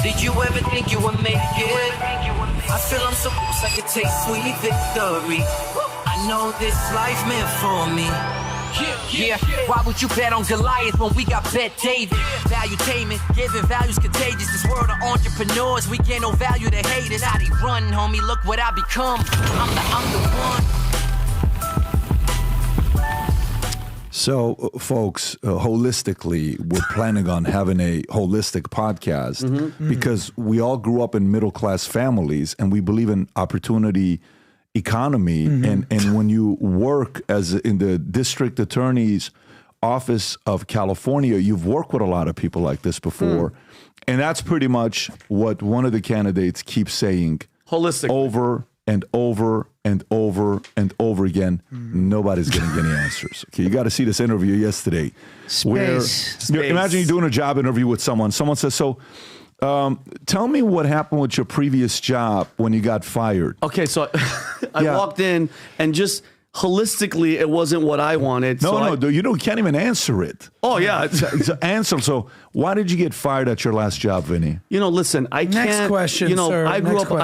Did you ever think you would make it? I feel I'm so close I could taste sweet victory. I know this life meant for me. Yeah, why would you bet on Goliath when we got Bet David? Valuetainment, giving values contagious. This world of entrepreneurs, we get no value to hate it. How they run, homie, look what I become. I'm the one. So, folks, holistically, we're planning on having a holistic podcast because we all grew up in middle-class families and we believe in opportunity economy. And when you work as in the district attorney's office of California, you've worked with a lot of people like this before. And that's pretty much what one of the candidates keeps saying holistic over and over and over and over again. Nobody's getting any answers. Okay, you got to see this interview yesterday. Space. Imagine you're doing a job interview with someone. Someone says, so tell me what happened with your previous job when you got fired. Okay, so I walked in and just holistically, it wasn't what I wanted. You can't even answer it. Oh, yeah. It's an answer. So why did you get fired at your last job, Vinny? Listen, I can't. Next question, sir. I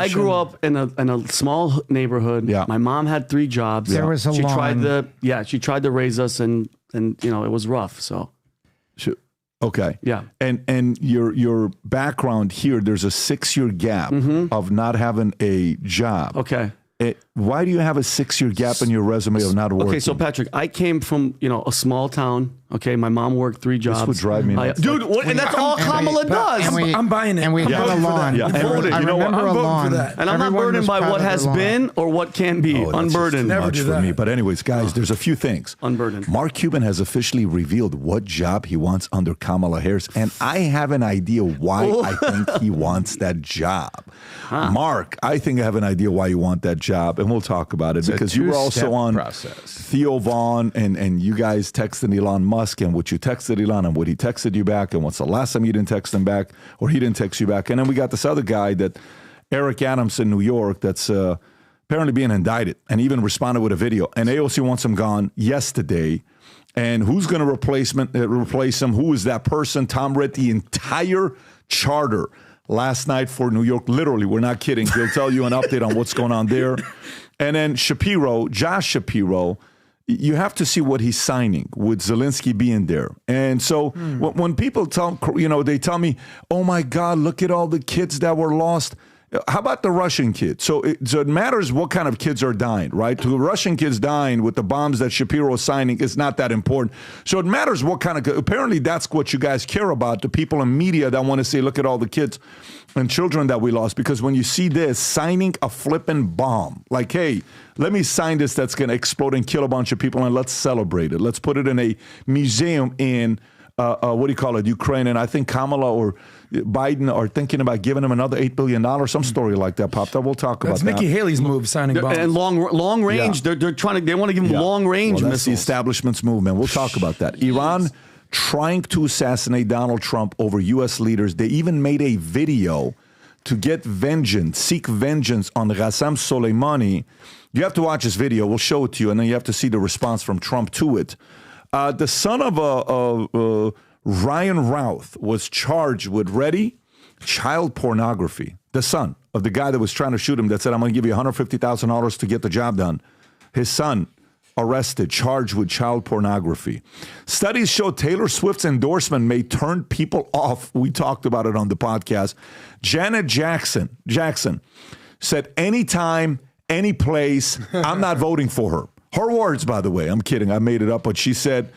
grew up in a small neighborhood. Yeah. My mom had 3 jobs. There was a she lawn. she tried to raise us and it was rough. So. Okay. Yeah. And your background here, there's a 6-year gap of not having a job. Okay. Why do you have a 6-year gap in your resume of not working? Okay, so Patrick, I came from a small town. Okay, my mom worked 3 jobs. This would drive me nuts. Dude, and that's all Kamala does. I'm buying it. And we had a lawn. Yeah. I remember a lawn. And I'm not burdened by what has been or what can be. Unburdened. Never much for me. But anyways, guys, there's a few things. Unburdened. Marc Cuban has officially revealed what job he wants under Kamala Harris, and I have an idea why I think he wants that job. Mark, I think I have an idea why you want that job, and we'll talk about it because you were also on Theo Vaughn, and you guys texted Elon Musk, and what you texted Elon and what he texted you back, and what's the last time you didn't text him back or he didn't text you back. And then we got this other guy, that Eric Adams in New York, that's apparently being indicted and even responded with a video. And AOC wants him gone yesterday. And who's going to replace him? Who is that person? Tom read the entire charter last night for New York. Literally, we're not kidding. He'll tell you an update on what's going on there. And then Josh Shapiro, you have to see what he's signing with Zelensky being there. And so when people they tell me, oh my God, look at all the kids that were lost. How about the Russian kids? So it matters what kind of kids are dying, right? The Russian kids dying with the bombs that Shapiro is signing is not that important. So it matters what kind of, apparently that's what you guys care about, the people in media that want to say, look at all the kids and children that we lost. Because when you see this, signing a flipping bomb, like, hey, let me sign this that's going to explode and kill a bunch of people and let's celebrate it. Let's put it in a museum in Ukraine. And I think Kamala or Biden are thinking about giving him another $8 billion. Some story like that popped up. We'll talk about that. That's Nikki Haley's move, signing bombs. And long range. Yeah. They want to give him long range missiles. That's the establishment's movement. We'll talk about that. Iran trying to assassinate Donald Trump over U.S. leaders. They even made a video to seek vengeance on Qasem Soleimani. You have to watch this video. We'll show it to you, and then you have to see the response from Trump to it. The son of Ryan Routh was charged with child pornography. The son of the guy that was trying to shoot him that said, I'm going to give you $150,000 to get the job done. His son arrested, charged with child pornography. Studies show Taylor Swift's endorsement may turn people off. We talked about it on the podcast. Janet Jackson said, anytime, any place, I'm not voting for her. Her words, by the way, I'm kidding, I made it up, but she said,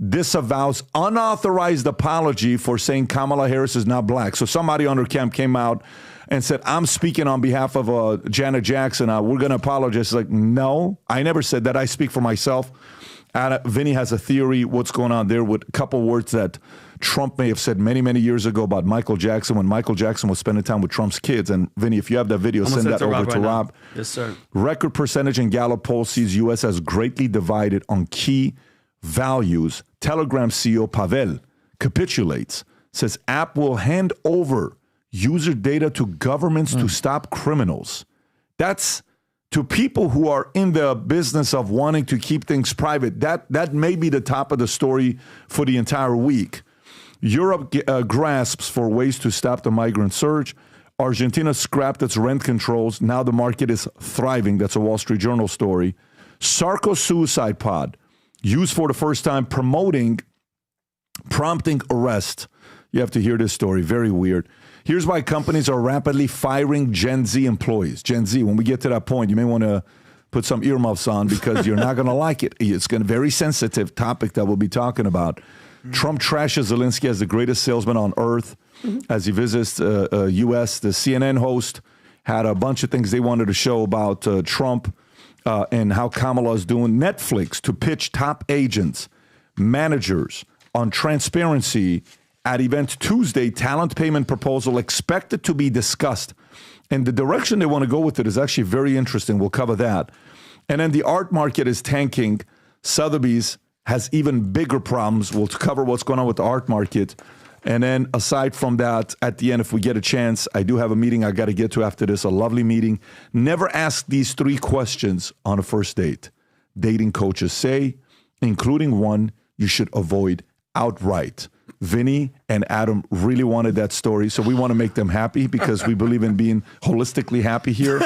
disavows unauthorized apology for saying Kamala Harris is not black. So somebody on her camp came out and said, I'm speaking on behalf of Janet Jackson. We're going to apologize. It's like, no, I never said that. I speak for myself. Vinny has a theory what's going on there with a couple words that Trump may have said many, many years ago about Michael Jackson when Michael Jackson was spending time with Trump's kids. And Vinny, if you have that video, send that over to Rob. Yes, sir. Record percentage in Gallup poll sees U.S. as greatly divided on key values. Telegram CEO Pavel capitulates, says app will hand over user data to governments to stop criminals. That's to people who are in the business of wanting to keep things private. That may be the top of the story for the entire week. Europe grasps for ways to stop the migrant surge. Argentina scrapped its rent controls. Now the market is thriving. That's a Wall Street Journal story. Sarko's suicide pod used for the first time, prompting arrest. You have to hear this story. Very weird. Here's why companies are rapidly firing Gen Z employees. Gen Z, when we get to that point, you may want to put some earmuffs on because you're not going to like it. It's a very sensitive topic that we'll be talking about. Trump trashes Zelensky as the greatest salesman on earth as he visits U.S. The CNN host had a bunch of things they wanted to show about Trump and how Kamala is doing. Netflix to pitch top agents, managers on transparency at event Tuesday. Talent payment proposal expected to be discussed. And the direction they want to go with it is actually very interesting. We'll cover that. And then the art market is tanking. Sotheby's has even bigger problems. We'll cover what's going on with the art market. And then aside from that, at the end, if we get a chance, I do have a meeting I got to get to after this, a lovely meeting. Never ask these 3 questions on a first date. Dating coaches say, including one you should avoid outright. Vinny and Adam really wanted that story, so we want to make them happy because we believe in being holistically happy here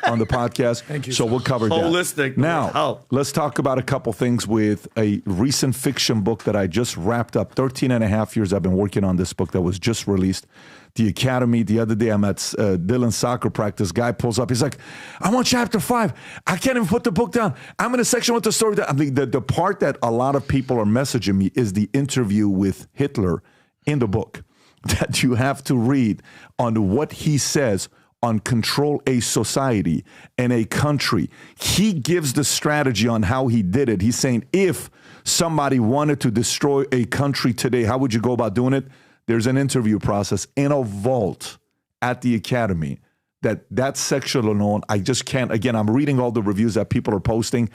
on the podcast. Thank you. So we'll cover that. Holistic. Now, let's talk about a couple things with a recent fiction book that I just wrapped up. 13 and a half years I've been working on this book that was just released. The Academy. The other day I'm at Dylan's soccer practice. Guy pulls up. He's like, I'm on chapter 5. I can't even put the book down. I'm in a section with the story. I mean, the part that a lot of people are messaging me is the interview with Hitler in the book that you have to read on what he says on control a society and a country. He gives the strategy on how he did it. He's saying if somebody wanted to destroy a country today, how would you go about doing it? There's an interview process in a vault at the Academy. That section alone, I just can't. Again, I'm reading all the reviews that people are posting.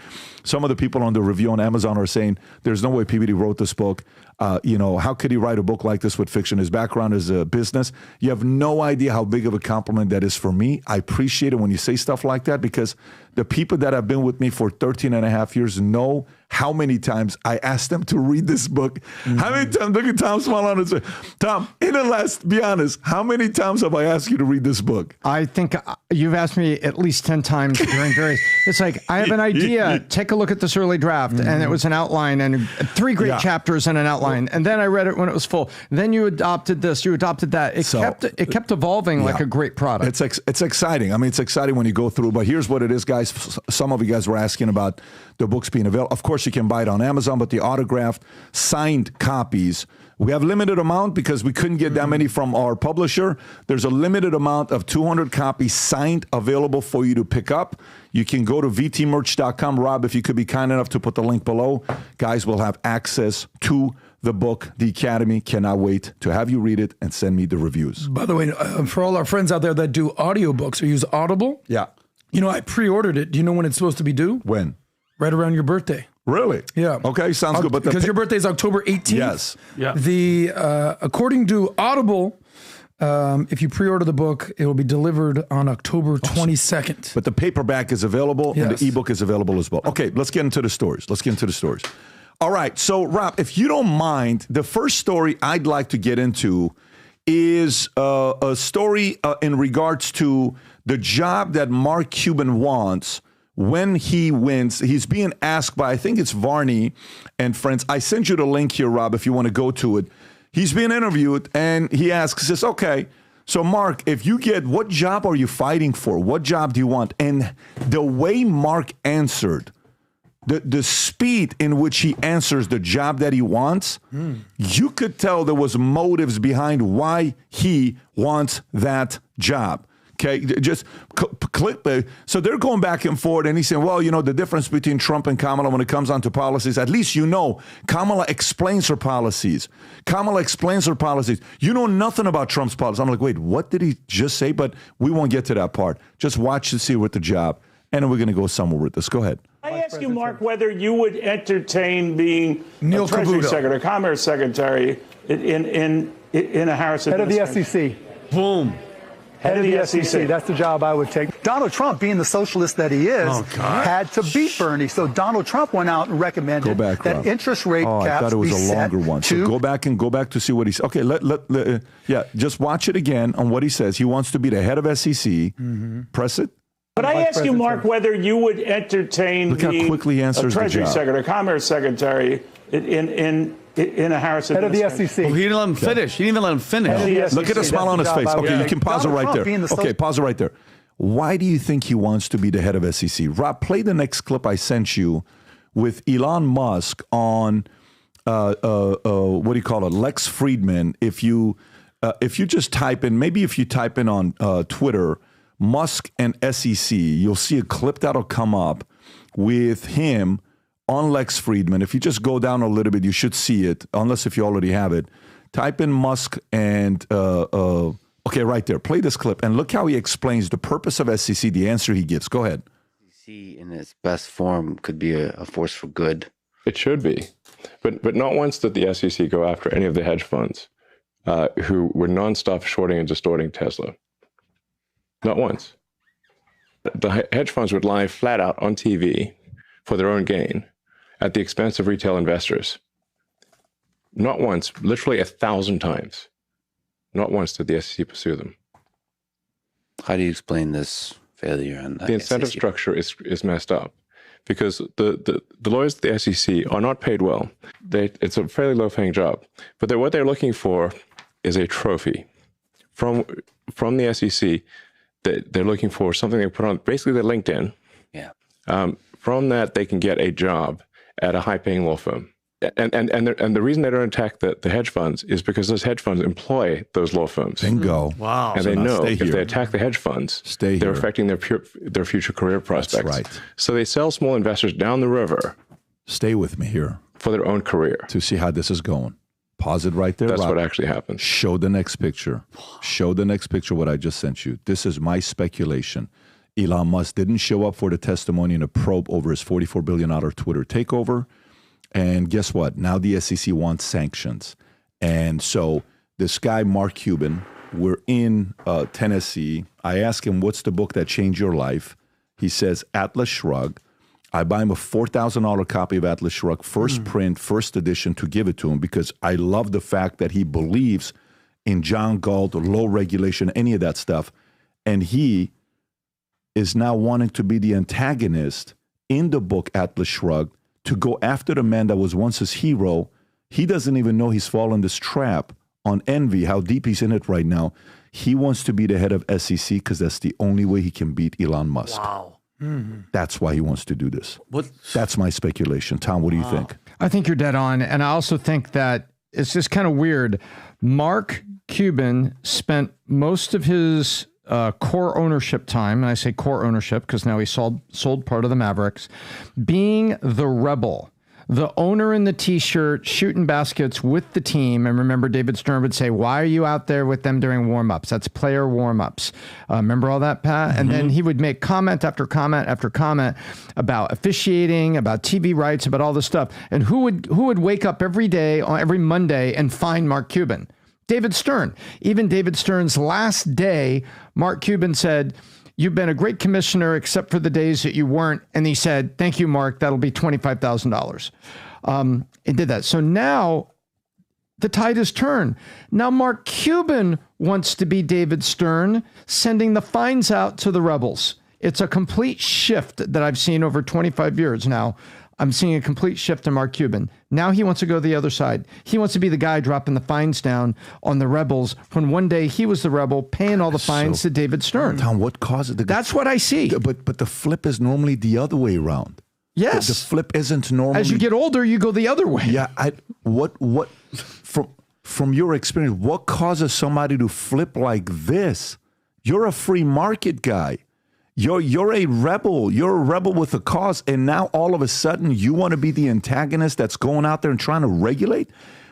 Some of the people on the review on Amazon are saying, there's no way PBD wrote this book. How could he write a book like this with fiction? His background is a business. You have no idea how big of a compliment that is for me. I appreciate it when you say stuff like that because the people that have been with me for 13 and a half years know how many times I asked them to read this book. Mm-hmm. How many times? Look at Tom smile on his face. Tom, be honest, how many times have I asked you to read this book? I think you've asked me at least 10 times during various. It's like, I have an idea. Take a look at this early draft. Mm-hmm. And it was an outline and 3 great chapters and an outline. And then I read it when it was full. Then you adopted this, you adopted that. It kept evolving like a great product. It's exciting. I mean, it's exciting when you go through, but here's what it is, guys. Some of you guys were asking about the books being available. Of course, you can buy it on Amazon, but the autographed, signed copies, we have limited amount because we couldn't get that many from our publisher. There's a limited amount of 200 copies signed available for you to pick up. You can go to vtmerch.com. Rob, if you could be kind enough to put the link below, guys will have access to the book, The Academy. Cannot wait to have you read it and send me the reviews. By the way, for all our friends out there that do audiobooks or use Audible, I pre-ordered it. Do you know when it's supposed to be due? When? Right around your birthday. Really? Yeah. Okay, sounds good. But because your birthday is October 18th. Yes. Yeah. According to Audible, if you pre-order the book, it will be delivered on October 22nd. But the paperback is available and the ebook is available as well. Okay, let's get into the stories. All right. So, Rob, if you don't mind, the first story I'd like to get into is a story in regards to the job that Marc Cuban wants when he wins. He's being asked by, I think it's Varney and friends. I sent you the link here, Rob, if you want to go to it. He's being interviewed and he says, okay, so Marc, if you get, what job are you fighting for? What job do you want? And the way Marc answered, the speed in which he answers the job that he wants, you could tell there was motives behind why he wants that job. Okay, just click. So they're going back and forth, and he's saying, well, the difference between Trump and Kamala when it comes on to policies, at least Kamala explains her policies. You know nothing about Trump's policies. I'm like, wait, what did he just say? But we won't get to that part. Just watch to see with the job, and then we're going to go somewhere with this. Go ahead. I ask you, Marc, whether you would entertain being Neil Treasury Cavuto. Secretary, Commerce Secretary in a Harris administration. Head of the SEC. Boom. Head of the SEC. That's the job I would take. Donald Trump, being the socialist that he is, had to beat Bernie. So Donald Trump went out and recommended that interest rate caps I thought it was a longer one. So go back to see what he's. Okay, just watch it again on what he says. He wants to be the head of SEC. Press it. But I ask you, Mark, whether you would entertain Look how quickly he answers Treasury the job. Secretary, Commerce Secretary in a Harris Head of the administration. SEC. Well, he didn't let him finish. He didn't even let him finish. Look at the smile on his face. Okay, you can pause it right there. Okay, pause it right there. Why do you think he wants to be the head of SEC? Rob, play the next clip I sent you with Elon Musk on what do you call it? Lex Friedman. If you just type in, maybe if you type in on Twitter, Musk and SEC, you'll see a clip that'll come up with him on Lex Friedman. If you just go down a little bit, you should see it, unless if you already have it. Type in Musk and, okay, right there. Play this clip and look how he explains the purpose of SEC, the answer he gives. Go ahead. SEC in its best form could be a force for good. It should be. But not once did the SEC go after any of the hedge funds who were nonstop shorting and distorting Tesla. Not once. The hedge funds would lie flat out on TV for their own gain at the expense of retail investors. Not once, literally 1,000 times. Not once did the SEC pursue them. How do you explain this failure? The incentive structure is messed up because the lawyers at the SEC are not paid well. It's a fairly low-paying job, but what they're looking for is a trophy from the SEC. They're looking for something they put on basically their LinkedIn. Yeah. From that, they can get a job at a high-paying law firm. And the reason they don't attack the hedge funds is because those hedge funds employ those law firms. Bingo. Wow. And they know if they attack the hedge funds, they're affecting their future career prospects. That's right. So they sell small investors down the river. Stay with me here. For their own career. To see how this is going. Pause it right there. That's Rob. what actually happens. Show the next picture. Show the next picture what I just sent you. This is my speculation. Elon Musk didn't show up for the testimony in a probe over his $44 billion Twitter takeover. And guess what? Now the SEC wants sanctions. And so this guy, Marc Cuban, we're in Tennessee. I ask him, what's the book that changed your life? He says, Atlas Shrugged. I buy him a $4,000 copy of Atlas Shrugged, first print, first edition, to give it to him because I love the fact that he believes in John Galt, low regulation, any of that stuff. And he is now wanting to be the antagonist in the book Atlas Shrugged to go after the man that was once his hero. He doesn't even know he's fallen this trap on envy, how deep he's in it right now. He wants to be the head of SEC because that's the only way he can beat Elon Musk. Wow. Mm-hmm. That's why he wants to do this. What? That's my speculation. Tom, what do you think? I think you're dead on. And I also think that it's just kind of weird. Marc Cuban spent most of his core ownership time, and I say core ownership because now he sold part of the Mavericks, being the rebel, the owner in the T-shirt, shooting baskets with the team. And remember, David Stern would say, why are you out there with them during warm-ups? That's player warm-ups. Remember all that, Pat? And then he would make comment after comment after comment about officiating, about TV rights, about all this stuff. And who would wake up every day, on every Monday, and find Marc Cuban? David Stern. Even David Stern's last day, Marc Cuban said, you've been a great commissioner except for the days that you weren't. And he said, thank you, Mark. That'll be $25,000. He did that. So now the tide has turned. Now Marc Cuban wants to be David Stern, sending the fines out to the rebels. It's a complete shift that I've seen over 25 years now. I'm seeing a complete shift in Marc Cuban. Now he wants to go the other side. He wants to be the guy dropping the fines down on the rebels when one day he was the rebel paying all the fines to David Stern. Tom, what causes the... That's what I see. But the flip is normally the other way around. Yes. The flip isn't normally... As you get older, you go the other way. Yeah. From your experience, what causes somebody to flip like this? You're a free market guy. You're a rebel. You're a rebel with a cause. And now all of a sudden you want to be the antagonist that's going out there and trying to regulate?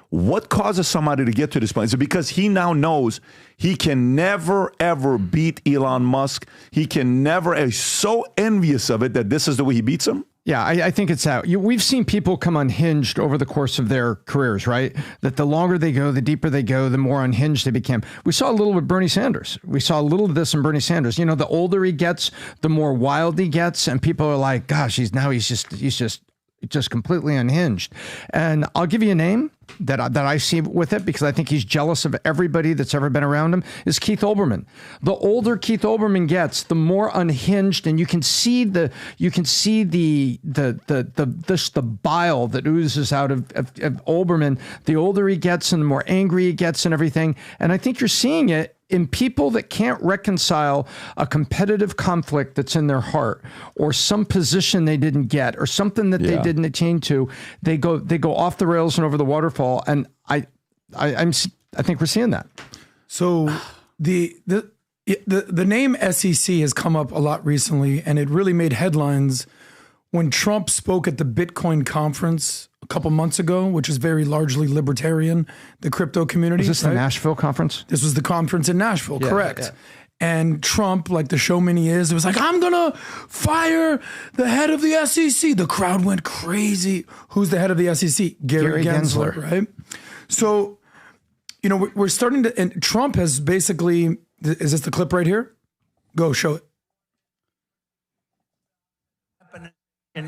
What causes somebody to get to this point? Is it because he now knows he can never, ever beat Elon Musk? He can never, he's so envious of it that this is the way he beats him? Yeah, I think it's that. We've seen people come unhinged over the course of their careers, right? That the longer they go, the deeper they go, the more unhinged they become. We saw a little with Bernie Sanders. We saw a little of this in Bernie Sanders. You know, the older he gets, the more wild he gets, and people are like, "Gosh, he's just completely unhinged." And I'll give you a name that I see with it, because I think he's jealous of everybody that's ever been around him, is Keith Olbermann. The older Keith Olbermann gets, the more unhinged, and you can see the bile that oozes out of Olbermann. The older he gets and the more angry he gets and everything. And I think you're seeing it in people that can't reconcile a competitive conflict that's in their heart, or some position they didn't get, or something that they didn't attain to. They go off the rails and over the waterfall. And I think we're seeing that. So the name SEC has come up a lot recently, and it really made headlines when Trump spoke at the Bitcoin conference a couple months ago, which is very largely libertarian, the crypto community. Was this the Nashville conference? This was the conference in Nashville, correct. Yeah. And Trump, like the showman he is, it was like, "I'm going to fire the head of the SEC." The crowd went crazy. Who's the head of the SEC? Gary Gensler, right? So, you know, we're starting to, and Trump has basically, is this the clip right here? Go, show it.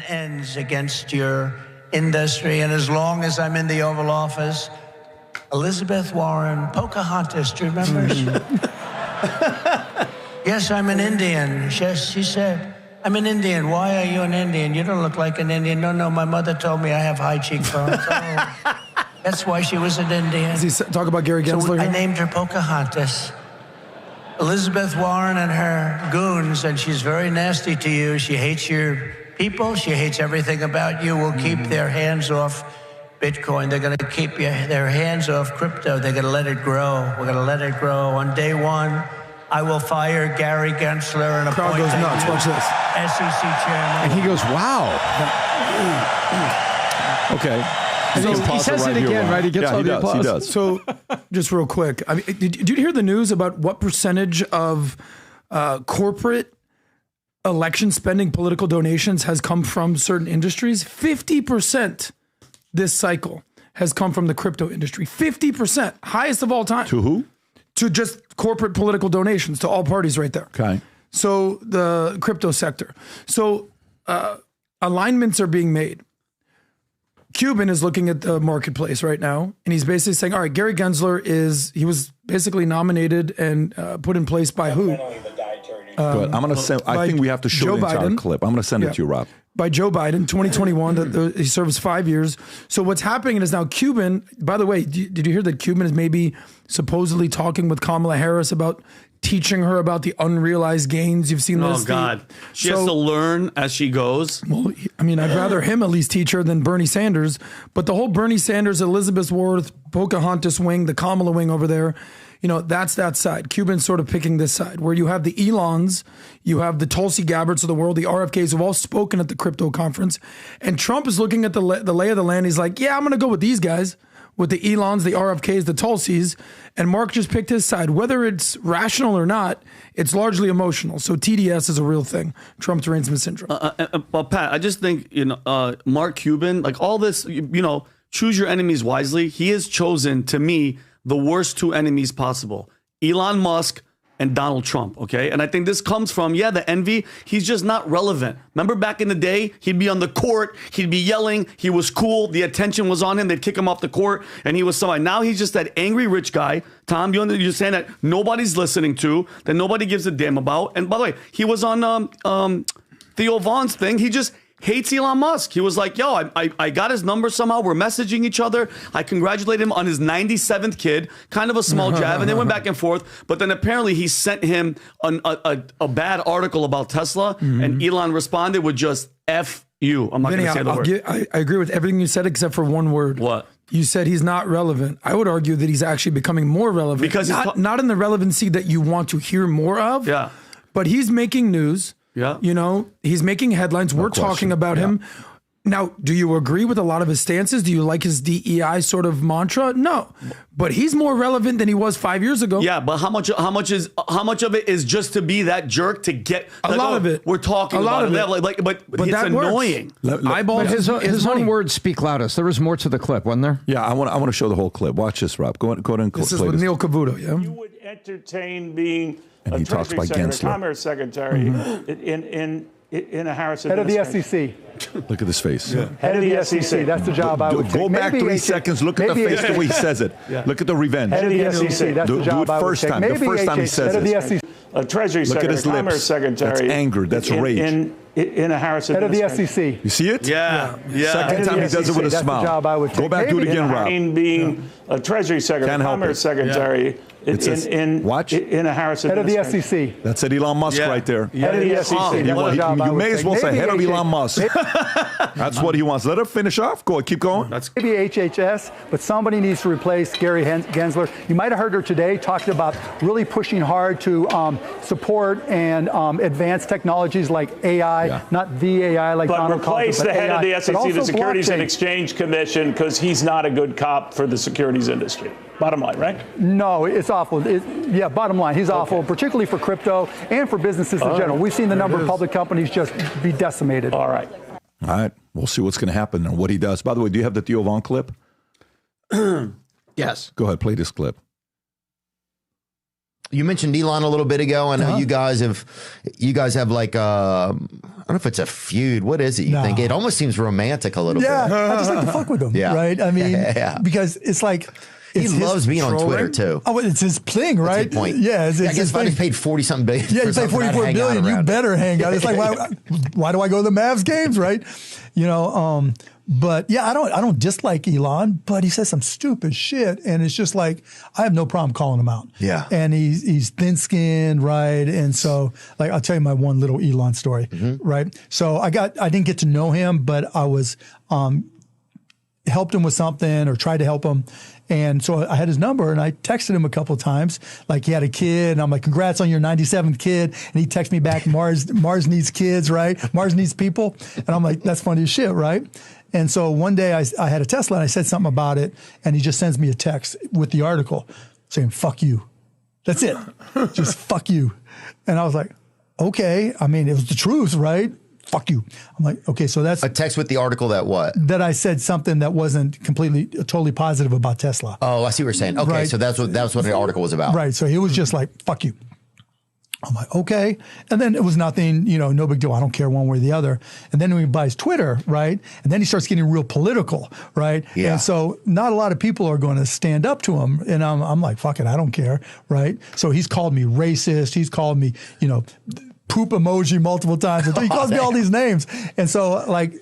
Ends against your industry, and as long as I'm in the Oval Office, Elizabeth Warren, Pocahontas, do you remember? Yes, I'm an Indian. Yes, she said, "I'm an Indian. Why are you an Indian? You don't look like an Indian." No, my mother told me I have high cheekbones. Oh, that's why she was an Indian. Does he talk about Gary Gensler? So I named her Pocahontas. Elizabeth Warren and her goons, and she's very nasty to you. She hates your people. She hates everything about you. Will keep their hands off Bitcoin. They're going to keep their hands off crypto. They're going to let it grow. We're going to let it grow. On day one, I will fire Gary Gensler and appoint goes nuts. Watch this. SEC chairman. And he goes, "Wow." Okay. And he says it again, right? He gets all the applause. He does. So, just real quick, I mean, did you hear the news about what percentage of corporate election spending, political donations has come from certain industries? 50% this cycle has come from the crypto industry. 50%, highest of all time. To who? To just corporate political donations to all parties right there. Okay. So the crypto sector. So alignments are being made. Cuban is looking at the marketplace right now, and he's basically saying, all right, Gary Gensler he was basically nominated and put in place by who? Good. I'm going to send, I think we have to show the entire clip. I'm going to send it to you, Rob. By Joe Biden, 2021, he serves 5 years. So what's happening is now Cuban, by the way, did you hear that Cuban is maybe supposedly talking with Kamala Harris about teaching her about the unrealized gains? You've seen this. Oh, God. She has to learn as she goes. Well, I mean, I'd rather him at least teach her than Bernie Sanders. But the whole Bernie Sanders, Elizabeth Warren, Pocahontas wing, the Kamala wing over there, you know, that's that side. Cuban's sort of picking this side, where you have the Elons, you have the Tulsi Gabbards of the world, the RFKs have all spoken at the crypto conference. And Trump is looking at the lay of the land. He's like, yeah, I'm going to go with these guys, with the Elons, the RFKs, the Tulsis. And Mark just picked his side. Whether it's rational or not, it's largely emotional. So TDS is a real thing, Trump derangement syndrome. But Pat, I just think, Marc Cuban, like all this, choose your enemies wisely. He has chosen, to me, the worst two enemies possible, Elon Musk and Donald Trump, okay? And I think this comes from, the envy. He's just not relevant. Remember back in the day, he'd be on the court, he'd be yelling, he was cool, the attention was on him, they'd kick him off the court, and he was somebody. Now he's just that angry rich guy, Tom, you're saying that nobody's listening to, that nobody gives a damn about. And by the way, he was on Theo Vaughn's thing, he just hates Elon Musk. He was like, I got his number somehow. We're messaging each other. I congratulate him on his 97th kid. Kind of a small jab. And they went back and forth. But then apparently he sent him a bad article about Tesla. Mm-hmm. And Elon responded with just F you. I'm not going to say the word. I agree with everything you said except for one word. What? You said he's not relevant. I would argue that he's actually becoming more relevant. Because not in the relevancy that you want to hear more of. Yeah. But he's making news. Yeah. He's making headlines. We're talking about him. Now, do you agree with a lot of his stances? Do you like his DEI sort of mantra? No, but he's more relevant than he was 5 years ago. Yeah, but how much of it is just to be that jerk to get a lot of it? We're talking a lot about it, but it's that annoying. Eyeballs. But his own words speak loudest. There was more to the clip, wasn't there? Yeah, I want to show the whole clip. Watch this, Rob. Go ahead and this play is with this. Neil Cavuto. Yeah, You would entertain being And a he talks Treasury by Secretary, Gensler. Commerce Secretary in a Harris Head of the administration. SEC. Look at his face. Yeah. Head of the SEC. That's the job I would take. Go back Maybe 3 HS seconds. Look at the face the way he says it. Look at the revenge. Head of the SEC. That's Do the it job I would first take. time. The Maybe first time he HS says Head of the it. SEC. A Treasury Look at Secretary, his Commerce lips. Secretary. That's anger. That's rage. In a Harris Head of the administration. SEC. You see it? Yeah. Second time he does it with a That's the smile. job I would Go take. back, do it Maybe again, Rob. Being a Treasury Secretary, Can't help Commerce it. Secretary Watch. in a Harris Head of the administration. SEC. That's it, Elon Musk right there. Head of the SEC. That's the job I You would may as take. well say Maybe head of HS Elon Musk. That's what he wants. Let her finish off. Go ahead, keep going. Maybe HHS, but somebody needs to replace Gary Gensler. You might have heard her today talking about really pushing hard to support and advance technologies like AI, not the AI like But Donald Trump, replace but the head AI, of the but SEC, also the Securities and blockchain. Exchange Commission, because he's not a good cop for the securities industry. Bottom line, right? No, it's awful. Bottom line, he's awful, particularly for crypto and for businesses in general. We've seen the number of public companies just be decimated. All right. All right. We'll see what's going to happen and what he does. By the way, do you have the Theo Von clip? Yes. Go ahead, play this clip. You mentioned Elon a little bit ago. I know you guys have like I don't know if it's a feud. What is it? You think it almost seems romantic a little bit? I just like to fuck with him, right? I mean, because it's like he loves being on Twitter too. Oh, it's his thing, right? That's his point. Yeah, I guess if I just paid 40-something billion. Yeah, you pay 44 billion. You better hang out. It's like why do I go to the Mavs games, right? You know. But yeah, I don't dislike Elon, but he says some stupid shit, and it's just like I have no problem calling him out. Yeah, and he's thin-skinned, right? And so, like, I'll tell you my one little Elon story, right? So I didn't get to know him, but I was helped him with something or tried to help him. And so I had his number and I texted him a couple of times, like he had a kid and I'm like, congrats on your 97th kid. And he texted me back, Mars needs kids, right? Mars needs people. And I'm like, that's funny as shit, right? And so one day I had a Tesla and I said something about it and he just sends me a text with the article saying, fuck you. That's it. Just fuck you. And I was like, okay. I mean, it was the truth, right? Fuck you. I'm like, okay, so that's a text with the article that what? That I said something that wasn't totally positive about Tesla. Oh, I see what you're saying. Okay, right. So that's what the article was about. Right. So he was just like, fuck you. I'm like, okay. And then it was nothing, no big deal. I don't care one way or the other. And then when he buys Twitter, right? And then he starts getting real political, right? Yeah. And so not a lot of people are going to stand up to him. And I'm like, fuck it, I don't care, right? So he's called me racist. He's called me, poop emoji multiple times. He calls me all these names. And so like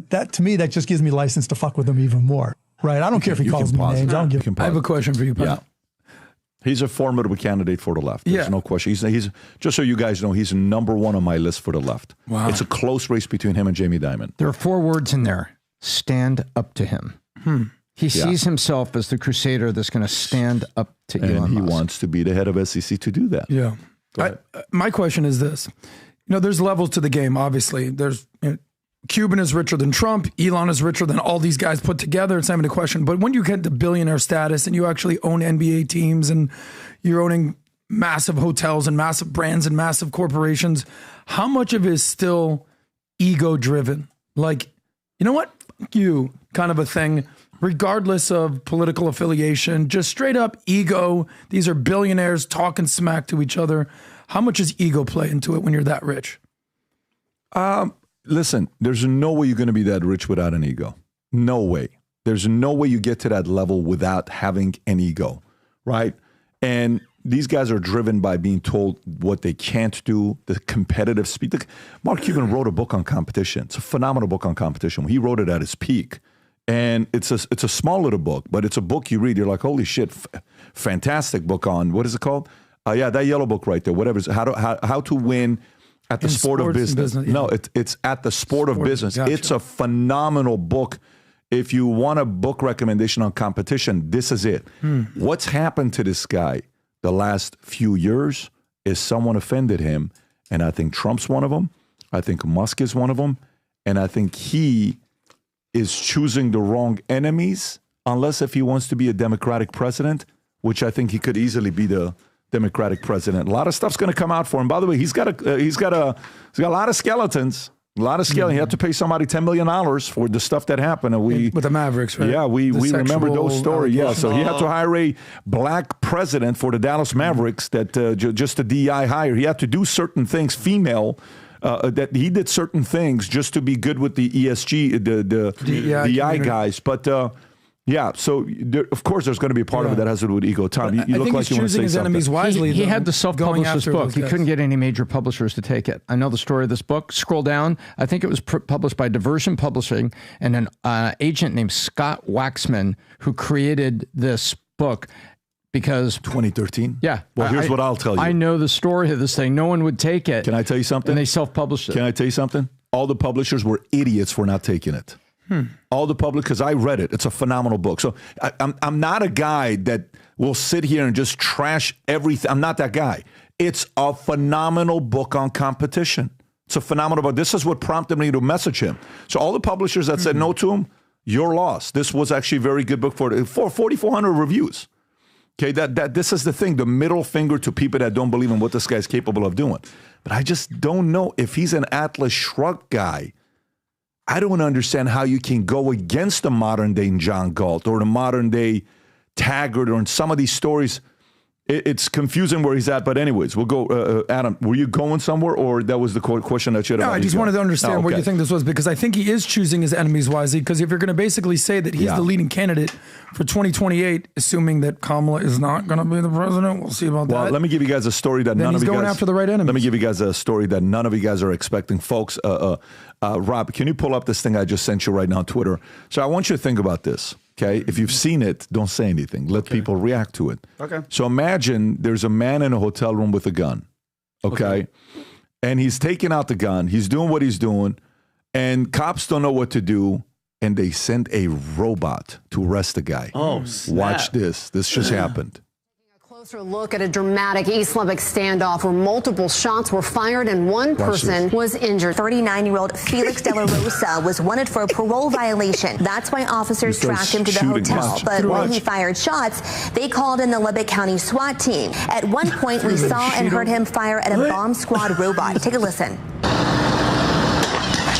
that to me, that just gives me license to fuck with him even more, right? I don't care if he calls me names. I have a question for you, Pat. Yeah. He's a formidable candidate for the left. There's no question. He's just so you guys know, he's number one on my list for the left. Wow. It's a close race between him and Jamie Dimon. There are 4 words in there. Stand up to him. He sees himself as the crusader that's going to stand up to Elon Musk. And he wants to be the head of SEC to do that. Yeah. My question is this. There's levels to the game, obviously. There's Cuban is richer than Trump. Elon is richer than all these guys put together. It's not even a question. But when you get to billionaire status and you actually own NBA teams and you're owning massive hotels and massive brands and massive corporations, how much of it is still ego driven? Like, you know what? Fuck you kind of a thing, regardless of political affiliation, just straight up ego. These are billionaires talking smack to each other. How much does ego play into it when you're that rich? Listen, there's no way you're going to be that rich without an ego. No way. There's no way you get to that level without having an ego, right? And these guys are driven by being told what they can't do, the competitive speed. Marc Cuban wrote a book on competition. It's a phenomenal book on competition. He wrote it at his peak. And it's a small little book, but it's a book you read. You're like, holy shit, fantastic book on, what is it called? That yellow book right there, whatever. How to win at the sport of business. No, it's at the sport of business. Gotcha. It's a phenomenal book. If you want a book recommendation on competition, this is it. What's happened to this guy the last few years is someone offended him. And I think Trump's one of them. I think Musk is one of them. And I think he is choosing the wrong enemies, unless if he wants to be a Democratic president, which I think he could easily be the Democratic president. A lot of stuff's going to come out for him. By the way, he's got a lot of skeletons. A lot of scaling. He had to pay somebody $10 million for the stuff that happened. And with the Mavericks, right? Yeah, we remember those stories. Yeah, so he had to hire a black president for the Dallas Mavericks that just a DEI hire. He had to do certain things, female, that he did certain things just to be good with the ESG, the DEI guys. But yeah, so of course there's going to be a part of it that has to do with ego. Tom, you look like you want to say his something. enemies wisely. He had to self-publish this book. He guys. couldn't get any major publishers to take it. I know the story of this book. Scroll down. I think it was published by Diversion Publishing and an agent named Scott Waxman who created this book because 2013. Yeah. Well, here's what I'll tell you. I know the story of this thing. No one would take it. Can I tell you something? And they self-published it. Can I tell you something? All the publishers were idiots for not taking it. All the public, because I read it. It's a phenomenal book. So I'm not a guy that will sit here and just trash everything. I'm not that guy. It's a phenomenal book on competition. It's a phenomenal book. This is what prompted me to message him. So all the publishers that said no to him, you're lost. This was actually a very good book for 4,400 reviews. Okay, that this is the thing, the middle finger to people that don't believe in what this guy's capable of doing. But I just don't know if he's an Atlas Shrugged guy. I don't understand how you can go against the modern day John Galt or the modern day Taggart or in some of these stories. It's confusing where he's at. But anyways, we'll go. Adam, were you going somewhere or that was the question that you had? No, I just wanted to understand what you think this was, because I think he is choosing his enemies wisely, because if you're going to basically say that he's the leading candidate for 2028, assuming that Kamala is not going to be the president, we'll see about that. Well, let me give you guys a story that none of you guys... he's going after the right enemies. Let me give you guys a story that none of you guys are expecting. Folks, Rob, can you pull up this thing I just sent you right now on Twitter? So I want you to think about this, okay? If you've seen it, don't say anything. Let people react to it. Okay. So imagine there's a man in a hotel room with a gun, okay? And he's taking out the gun. He's doing what he's doing, and cops don't know what to do, and they send a robot to arrest the guy. Oh, snap. Watch this. This just happened. Closer look at a dramatic East Lubbock standoff where multiple shots were fired and one person was injured. 39-year-old Felix De La Rosa was wanted for a parole violation. That's why officers tracked him to the hotel. But when he fired shots, they called in the Lubbock County SWAT team. At one point, we saw and heard him fire at a bomb squad robot. Take a listen.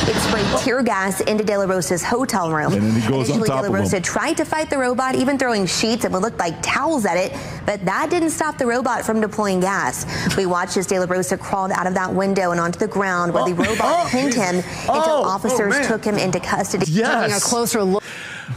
It sprayed tear gas into De La Rosa's hotel room. And then he goes on Initially, top De La of Rosa him. tried to fight the robot, even throwing sheets and what looked like towels at it, but that didn't stop the robot from deploying gas. We watched as De La Rosa crawled out of that window and onto the ground where the robot pinned him until officers took him into custody. Taking a closer look.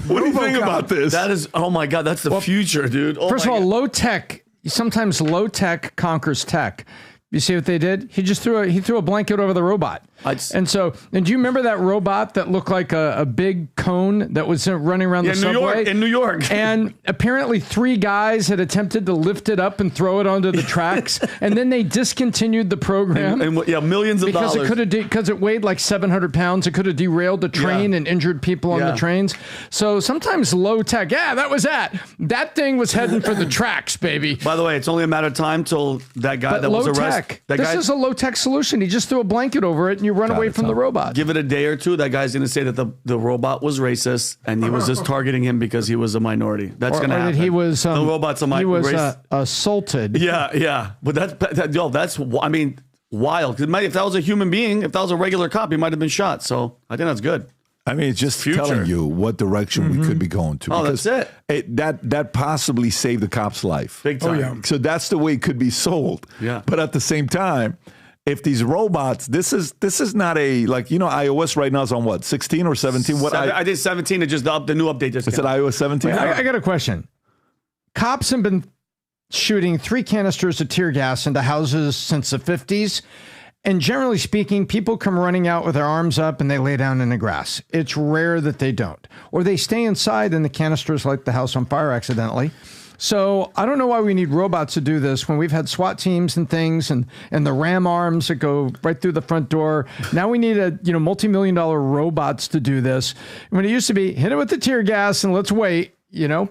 What do you think about this? That is, oh my God, that's the future, dude. Oh First of my all, God. low tech, sometimes low tech conquers tech. You see what they did? He just threw a blanket over the robot. And do you remember that robot that looked like a big cone that was running around the subway? In New York. And apparently 3 guys had attempted to lift it up and throw it onto the tracks. And then they discontinued the program. Millions of dollars. Because it weighed like 700 pounds. It could have derailed the train and injured people on the trains. So sometimes low tech, that was that. That thing was heading for the tracks, baby. By the way, it's only a matter of time till that guy that was arrested. This is a low tech solution. He just threw a blanket over it and you run away from the robot. Give it a day or two. That guy's going to say that the robot was racist and he was just targeting him because he was a minority. That's going to happen. That he was the robot's a minority. He was assaulted. Yeah. But that's I mean, wild. If that was a human being, if that was a regular cop, he might have been shot. So I think that's good. I mean, it's just telling you what direction we could be going to. Oh, that's it. That possibly saved the cop's life. Big time. Oh, yeah. So that's the way it could be sold. Yeah. But at the same time, if these robots, this is not a, like, iOS right now is on what, 16 or 17? I did 17. It just the new update just Is it iOS 17? I got a question. Cops have been shooting 3 canisters of tear gas into houses since the 50s. And generally speaking, people come running out with their arms up and they lay down in the grass. It's rare that they don't. Or they stay inside and the canisters light the house on fire accidentally. So I don't know why we need robots to do this when we've had SWAT teams and things and the ram arms that go right through the front door. Now we need multi-million-dollar robots to do this. When it used to be, hit it with the tear gas and let's wait, I don't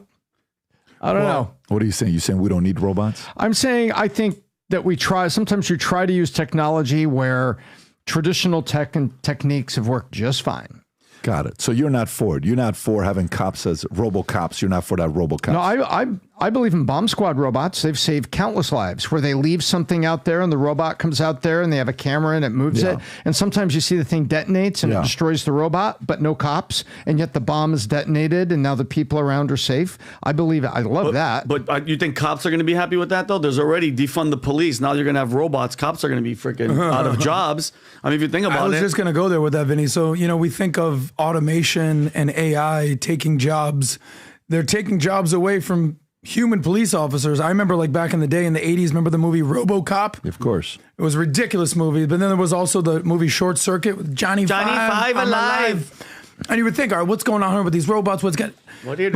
know. What are you saying? You saying we don't need robots? I'm saying I think that sometimes you try to use technology where traditional tech and techniques have worked just fine. Got it. So you're not for it. You're not for having cops as robocops. You're not for that robocop. No, I believe in bomb squad robots. They've saved countless lives where they leave something out there and the robot comes out there and they have a camera and it moves it. And sometimes you see the thing detonates and it destroys the robot, but no cops. And yet the bomb is detonated and now the people around are safe. I believe it. I love that. But you think cops are going to be happy with that, though? There's already defund the police. Now you're going to have robots. Cops are going to be freaking out of jobs. I mean, if you think about it. I was just going to go there with that, Vinny. So, we think of automation and AI taking jobs. They're taking jobs away from human police officers. I remember back in the day in the 80s, remember the movie RoboCop? Of course. It was a ridiculous movie. But then there was also the movie Short Circuit with Johnny Five Alive. And you would think, all right, what's going on here with these robots? But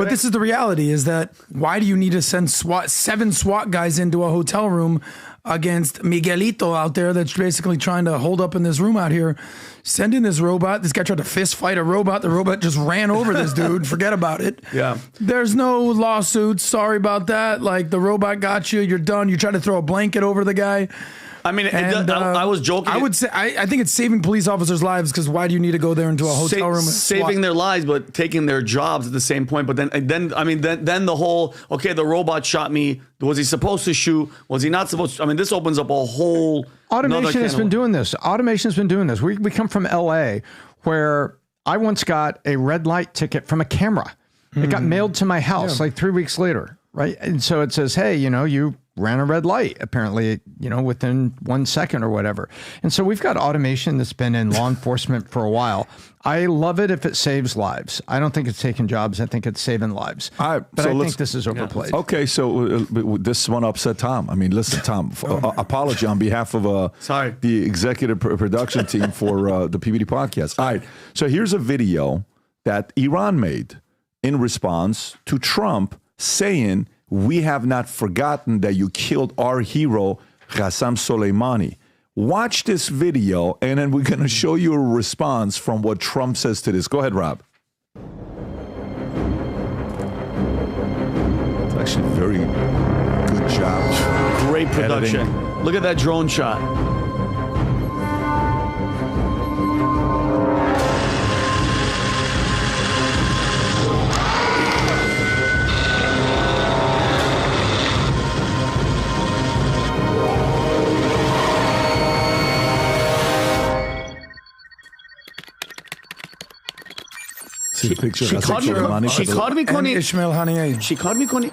this is the reality, is that why do you need to send 7 SWAT guys into a hotel room against Miguelito out there that's basically trying to hold up in this room out here? Send in this robot. This guy tried to fist fight a robot. The robot just ran over this dude. Forget about it. Yeah. There's no lawsuits. Sorry about that. The robot got you. You're done. You try to throw a blanket over the guy. I mean, I was joking. I would say I think it's saving police officers' lives, because why do you need to go there into a hotel room? Saving their lives, but taking their jobs at the same point. But then the whole, okay, the robot shot me. Was he supposed to shoot? Was he not supposed to? I mean, this opens up a whole. Automation has been doing this. Automation's been doing this. We come from LA, where I once got a red light ticket from a camera. It got mailed to my house 3 weeks later, right? And so it says, hey, you ran a red light, apparently, within 1 second or whatever. And so we've got automation that's been in law enforcement for a while. I love it if it saves lives. I don't think it's taking jobs. I think it's saving lives. But I think this is overplayed. Okay, so this one upset Tom. I mean, listen, Tom, apology on behalf of the executive production team for the PBD podcast. All right, so here's a video that Iran made in response to Trump saying, we have not forgotten that you killed our hero, Qasem Soleimani. Watch this video, and then we're going to show you a response from what Trump says to this. Go ahead, Rob. It's actually a very good job. Great production. Editing. Look at that drone shot. See the picture. She called me Connie. Ismail Haniyeh. She called me Connie.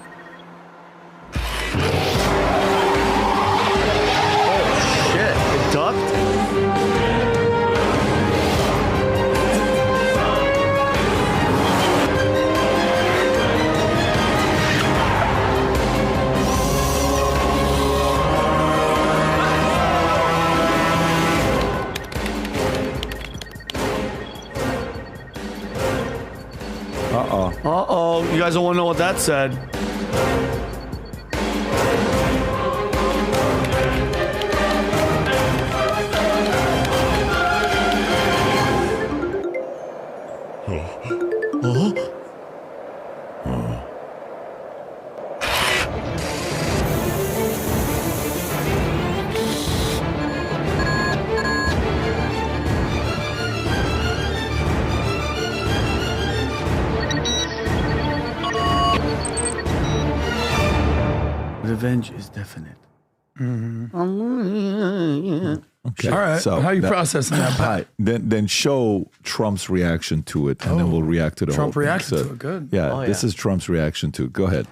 Oh shit! It ducked. Uh-oh. You guys don't want to know what that said. Revenge is definite. Mm-hmm. Okay. All right. So how are you processing that? All right. Then show Trump's reaction to it, and then we'll react to the Trump whole thing. reacted to it. Good. Yeah, this is Trump's reaction to it. Go ahead.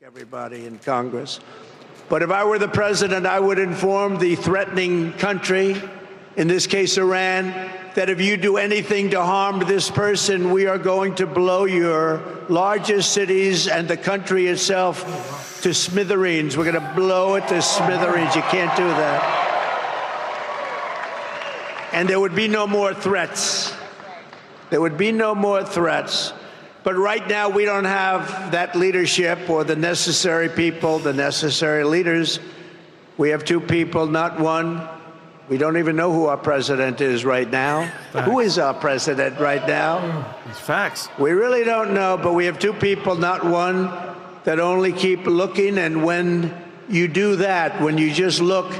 Everybody in Congress. But if I were the president, I would inform the threatening country, in this case Iran, that if you do anything to harm this person, we are going to blow your largest cities and the country itself to smithereens. We're going to blow it to smithereens. You can't do that. And there would be no more threats. There would be no more threats. But right now, we don't have that leadership or the necessary people, the necessary leaders. We have two people, not one. We don't even know who our president is right now. Facts. Who is our president right now? It's facts. We really don't know, but we have two people, not one, that only keep looking. And when you do that, when you just look,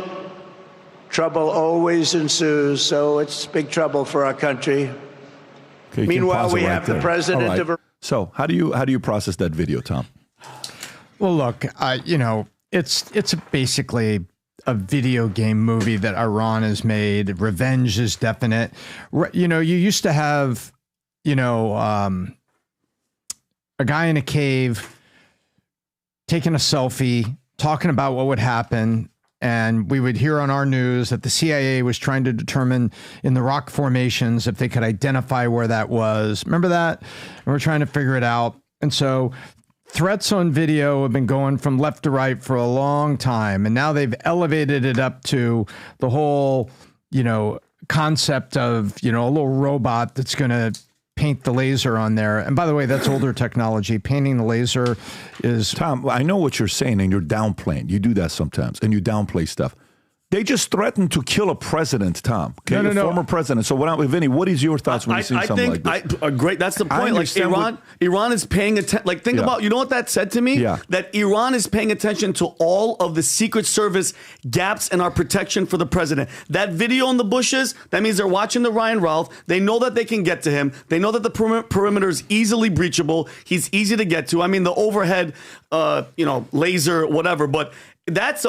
trouble always ensues. So it's big trouble for our country. Okay, Meanwhile, we have the president right. of. So how do you process that video, Tom? Well, look, it's basically a video game movie that Iran has made. Revenge is definite. You used to have, a guy in a cave taking a selfie, talking about what would happen. And we would hear on our news that the CIA was trying to determine in the rock formations if they could identify where that was. Remember that? And we're trying to figure it out. And so threats on video have been going from left to right for a long time. And now they've elevated it up to the whole, concept of, a little robot that's going to paint the laser on there. And by the way, that's older technology. Painting the laser is... Tom, I know what you're saying, and you're downplaying. You do that sometimes, and you downplay stuff. They just threatened to kill a president, Tom. Okay? No. Former president. So, Vinny, what is your thoughts when you see something like this? Great. That's the point. Like Iran is paying attention. Like think about, you know what that said to me? Yeah. That Iran is paying attention to all of the Secret Service gaps in our protection for the president. That video in the bushes, that means they're watching the Ryan Ralph. They know that they can get to him. They know that the perimeter is easily breachable. He's easy to get to. I mean, the overhead, laser, whatever. But that's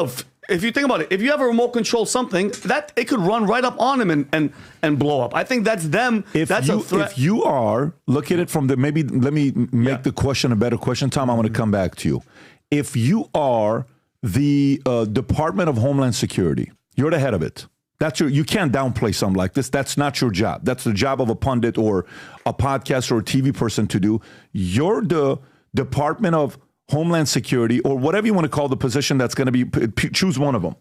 if you think about it, if you have a remote control something, that it could run right up on him and blow up. I think that's them. That's a threat. If you are, look at it from let me make the question a better question, Tom. I want to come back to you. If you are the Department of Homeland Security, you're the head of it. You can't downplay something like this. That's not your job. That's the job of a pundit or a podcaster or a TV person to do. You're the Department of Homeland Security, or whatever you want to call the position that's going to be, choose one of them.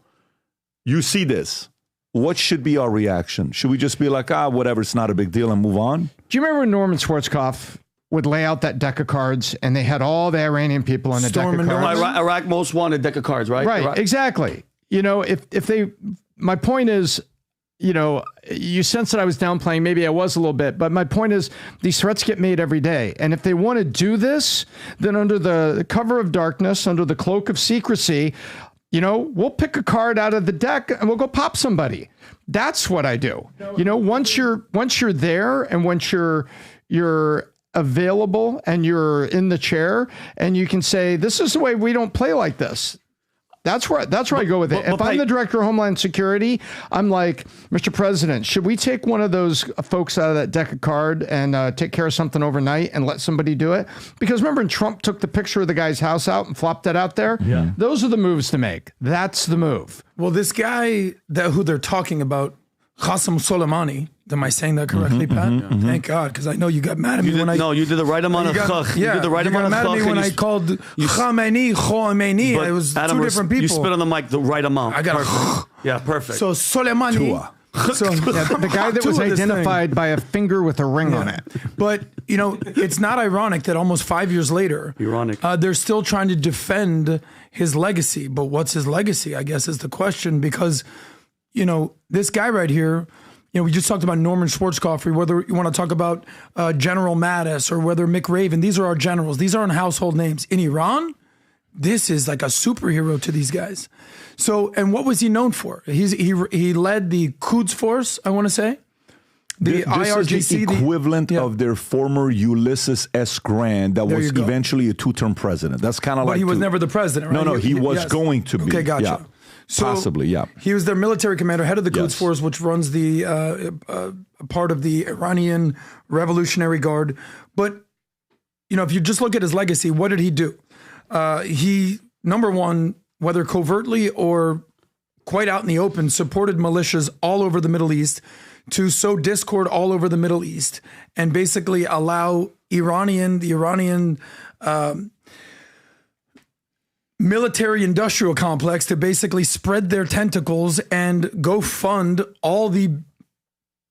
You see this. What should be our reaction? Should we just be like, whatever, it's not a big deal and move on? Do you remember when Norman Schwarzkopf would lay out that deck of cards and they had all the Iranian people on the deck of cards? Iraq most wanted deck of cards, right? Right, exactly. My point is, you sense that I was downplaying. Maybe I was a little bit, but my point is these threats get made every day. And if they want to do this, then under the cover of darkness, under the cloak of secrecy, we'll pick a card out of the deck and we'll go pop somebody. That's what I do. Once you're there and once you're available and you're in the chair and you can say, this is the way we don't play like this. That's where I go with it. If I'm the director of Homeland Security, I'm like, Mr. President, should we take one of those folks out of that deck of card and take care of something overnight and let somebody do it? Because remember when Trump took the picture of the guy's house out and flopped it out there? Yeah. Those are the moves to make. That's the move. Well, this guy who they're talking about, Qasem Soleimani, am I saying that correctly, Pat? Thank God, because I know you got mad at me when I... No, you did the right amount of chach. Yeah, you did the right amount of chach. You got mad at me when I called Khomeini. It was Adam, two different people. You spit on the mic the right amount. I got perfect. Yeah, perfect. So Soleimani... the guy that was identified by a finger with a ring on it. But, it's not ironic that almost 5 years later, they're still trying to defend his legacy. But what's his legacy, I guess, is the question. Because, this guy right here... we just talked about Norman Schwarzkopf, whether you want to talk about General Mattis or whether Mick Raven. These are our generals. These aren't household names. In Iran, this is like a superhero to these guys. So, and what was he known for? He led the Quds Force, I want to say. The IRGC. Is the equivalent of their former Ulysses S. Grant that was eventually a two-term president. That's kind of like... But he was never the president, right? No, he was going to be. Okay, gotcha. Yeah. So possibly, yeah. He was their military commander, head of the Quds Force, which runs the part of the Iranian Revolutionary Guard. But, if you just look at his legacy, what did he do? He, number one, whether covertly or quite out in the open, supported militias all over the Middle East to sow discord all over the Middle East and basically allow the Iranian military-industrial complex to basically spread their tentacles and go fund all the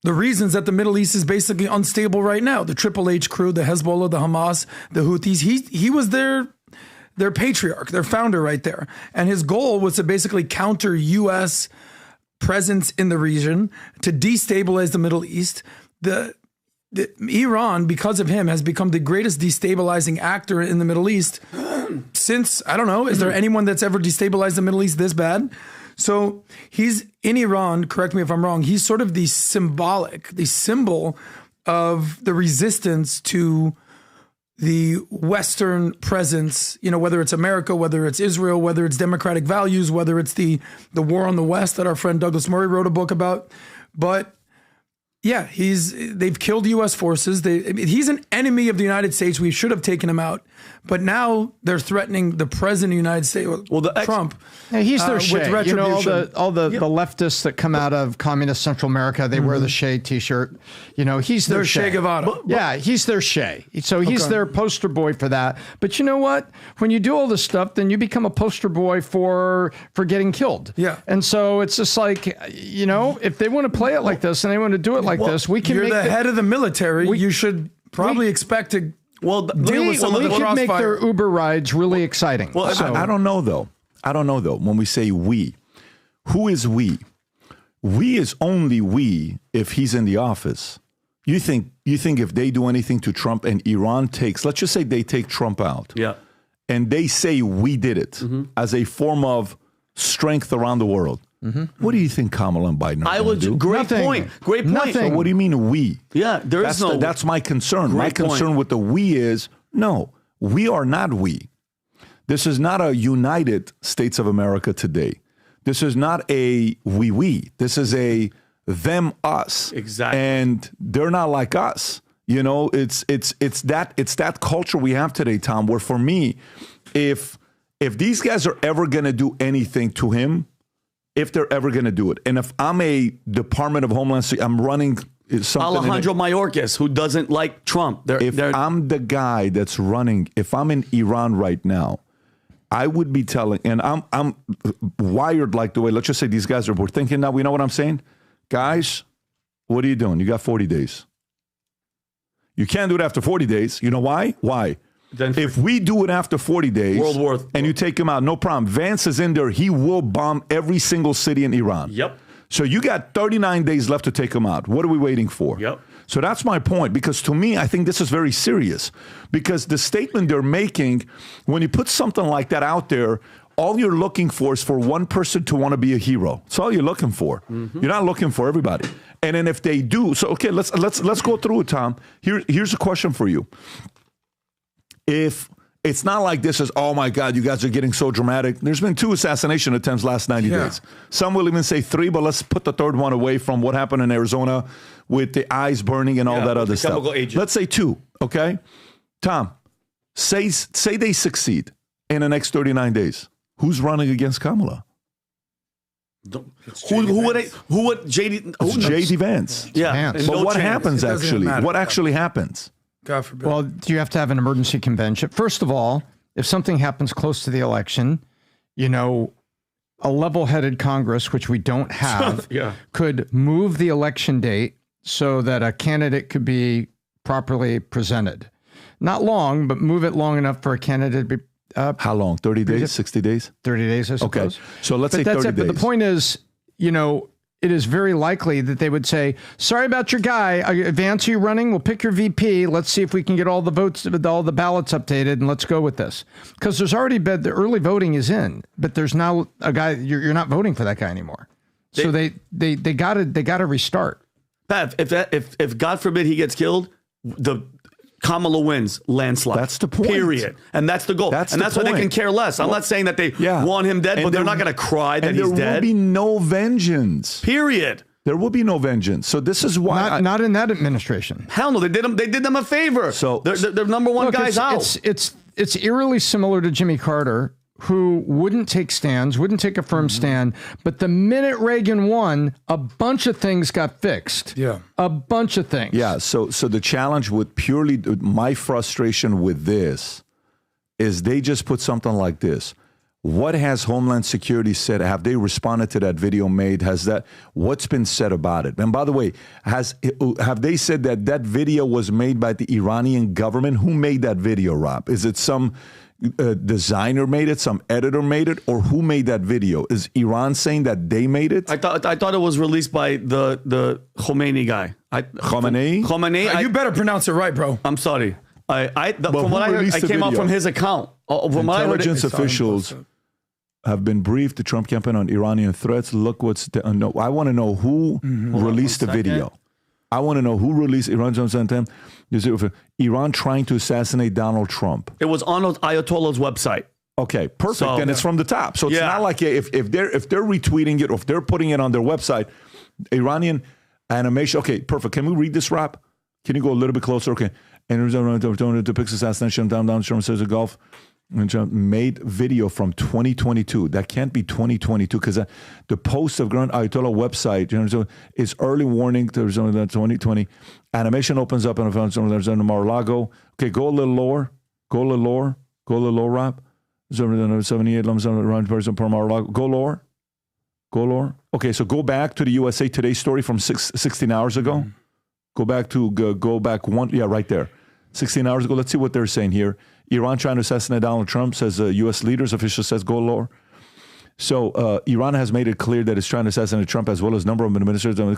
reasons that the Middle East is basically unstable right now. The Triple H crew, the Hezbollah, the Hamas, the Houthis. He was their patriarch, their founder right there. And his goal was to basically counter U.S. presence in the region, to destabilize the Middle East. Iran, because of him, has become the greatest destabilizing actor in the Middle East since, I don't know, is there anyone that's ever destabilized the Middle East this bad? So he's in Iran, correct me if I'm wrong, he's sort of the symbol of the resistance to the Western presence, whether it's America, whether it's Israel, whether it's democratic values, whether it's the war on the West that our friend Douglas Murray wrote a book about. But yeah, they've killed U.S. forces. He's an enemy of the United States. We should have taken him out. But now they're threatening the president of the United States, Trump. Yeah, he's their with Shea. retribution. All the leftists that come out of communist Central America, they wear the Shea T-shirt. He's their Che Guevara. Yeah, he's their Shea. So he's their poster boy for that. But you know what? When you do all this stuff, then you become a poster boy for getting killed. Yeah. And so it's just like, if they want to play it like this and they want to do it like this, we can. You're the head of the military. You should probably expect to. We could make their Uber rides really exciting. Well, I don't know though. When we say we, who is we? We is only we if he's in the office. You think if they do anything to Trump and Iran takes, let's just say they take Trump out. Yeah. And they say we did it as a form of strength around the world. What do you think Kamala and Biden are going to do? Great point. So what do you mean we? Yeah, that's my concern. My concern with the we is, no, we are not we. This is not a United States of America today. This is not a we. This is a them, us. Exactly. And they're not like us. It's that culture we have today, Tom, where for me, if these guys are ever going to do anything to him, if they're ever going to do it. And if I'm a Department of Homeland Security, I'm running something. Alejandro Mayorkas, who doesn't like Trump. I'm the guy that's running, if I'm in Iran right now, I would be telling, and I'm wired like the way, let's just say these guys we're thinking now, we know what I'm saying? Guys, what are you doing? You got 40 days. You can't do it after 40 days. You know why? Why? If we do it after 40 days and you take him out, no problem. Vance is in there. He will bomb every single city in Iran. Yep. So you got 39 days left to take him out. What are we waiting for? Yep. So that's my point, because to me, I think this is very serious, because the statement they're making, when you put something like that out there, all you're looking for is for one person to want to be a hero. That's all you're looking for. You're not looking for everybody. And then if they do, so okay, let's go through it, Tom. Here's a question for you. If it's not like this is, oh my God, you guys are getting so dramatic. There's been 2 assassination attempts last 90 days. Some will even say 3, but let's put the third one away from what happened in Arizona with the eyes burning and all that other stuff. Let's say 2, okay? Tom, say they succeed in the next 39 days. Who's running against Kamala? Who would JD? JD Vance. Yeah. But what happens actually? What actually happens? God forbid. Well, you have to have an emergency convention. First of all, if something happens close to the election, a level-headed Congress, which we don't have, could move the election date so that a candidate could be properly presented. Not long, but move it long enough for a candidate to be... How long? 30 days? 60 days? 30 days, I suppose. Okay. So let's say 30 days. But the point is, it is very likely that they would say, sorry about your guy. Vance, are you running? We'll pick your VP. Let's see if we can get all the votes, all the ballots updated, and let's go with this. Because there's already been, the early voting is in, but there's now a guy, you're not voting for that guy anymore. So they got to restart. Pat, if God forbid he gets killed, Kamala wins landslide. That's the point. Period. And that's the goal. That's why they can care less. I'm not saying that they want him dead, but they're not going to cry that he's dead. There will be no vengeance. Period. There will be no vengeance. So this is why not in that administration. Hell no, they did them a favor. So they're number one guys out. It's eerily similar to Jimmy Carter, who wouldn't take stands, wouldn't take a firm stand. But the minute Reagan won, a bunch of things got fixed. Yeah. A bunch of things. Yeah. So the challenge with purely my frustration with this is they just put something like this. What has Homeland Security said? Have they responded to that video made? What's been said about it? And by the way, have they said that video was made by the Iranian government? Who made that video, Rob? Is it some designer made it, some editor made it, or who made that video? Is Iran saying that they made it? I thought it was released by the Khomeini guy. Khomeini? You better pronounce it right, bro. I'm sorry. From what I heard, I came out from his account. Intelligence officials. have been briefed the Trump campaign on Iranian threats. Look what's no. I want to know who released the video. I want to know who released Iran trying to assassinate Donald Trump. It was on Ayatollah's website. Okay, perfect. And it's from the top. So it's not like if they're retweeting it or if they're putting it on their website, Iranian animation. Okay, perfect. Can we read this, Rob? Can you go a little bit closer? Okay. And depicts assassination down says the Gulf. Made video from 2022. That can't be 2022 because the post of Grand Ayatollah website is early warning. There's only that 2020 animation opens up and there's Mar-a-Lago. Okay, go a little lower. Go a little lower. Go a little lower, Rob. 78 Mar-a-Lago. Go lower. Go lower. Okay, so go back to the USA Today story from 16 hours ago. Mm-hmm. Go back to go back one. Yeah, right there. 16 hours ago. Let's see what they're saying here. Iran trying to assassinate Donald Trump, says U.S. leaders. Official says go lower. So Iran has made it clear that it's trying to assassinate Trump as well as a number of administrators and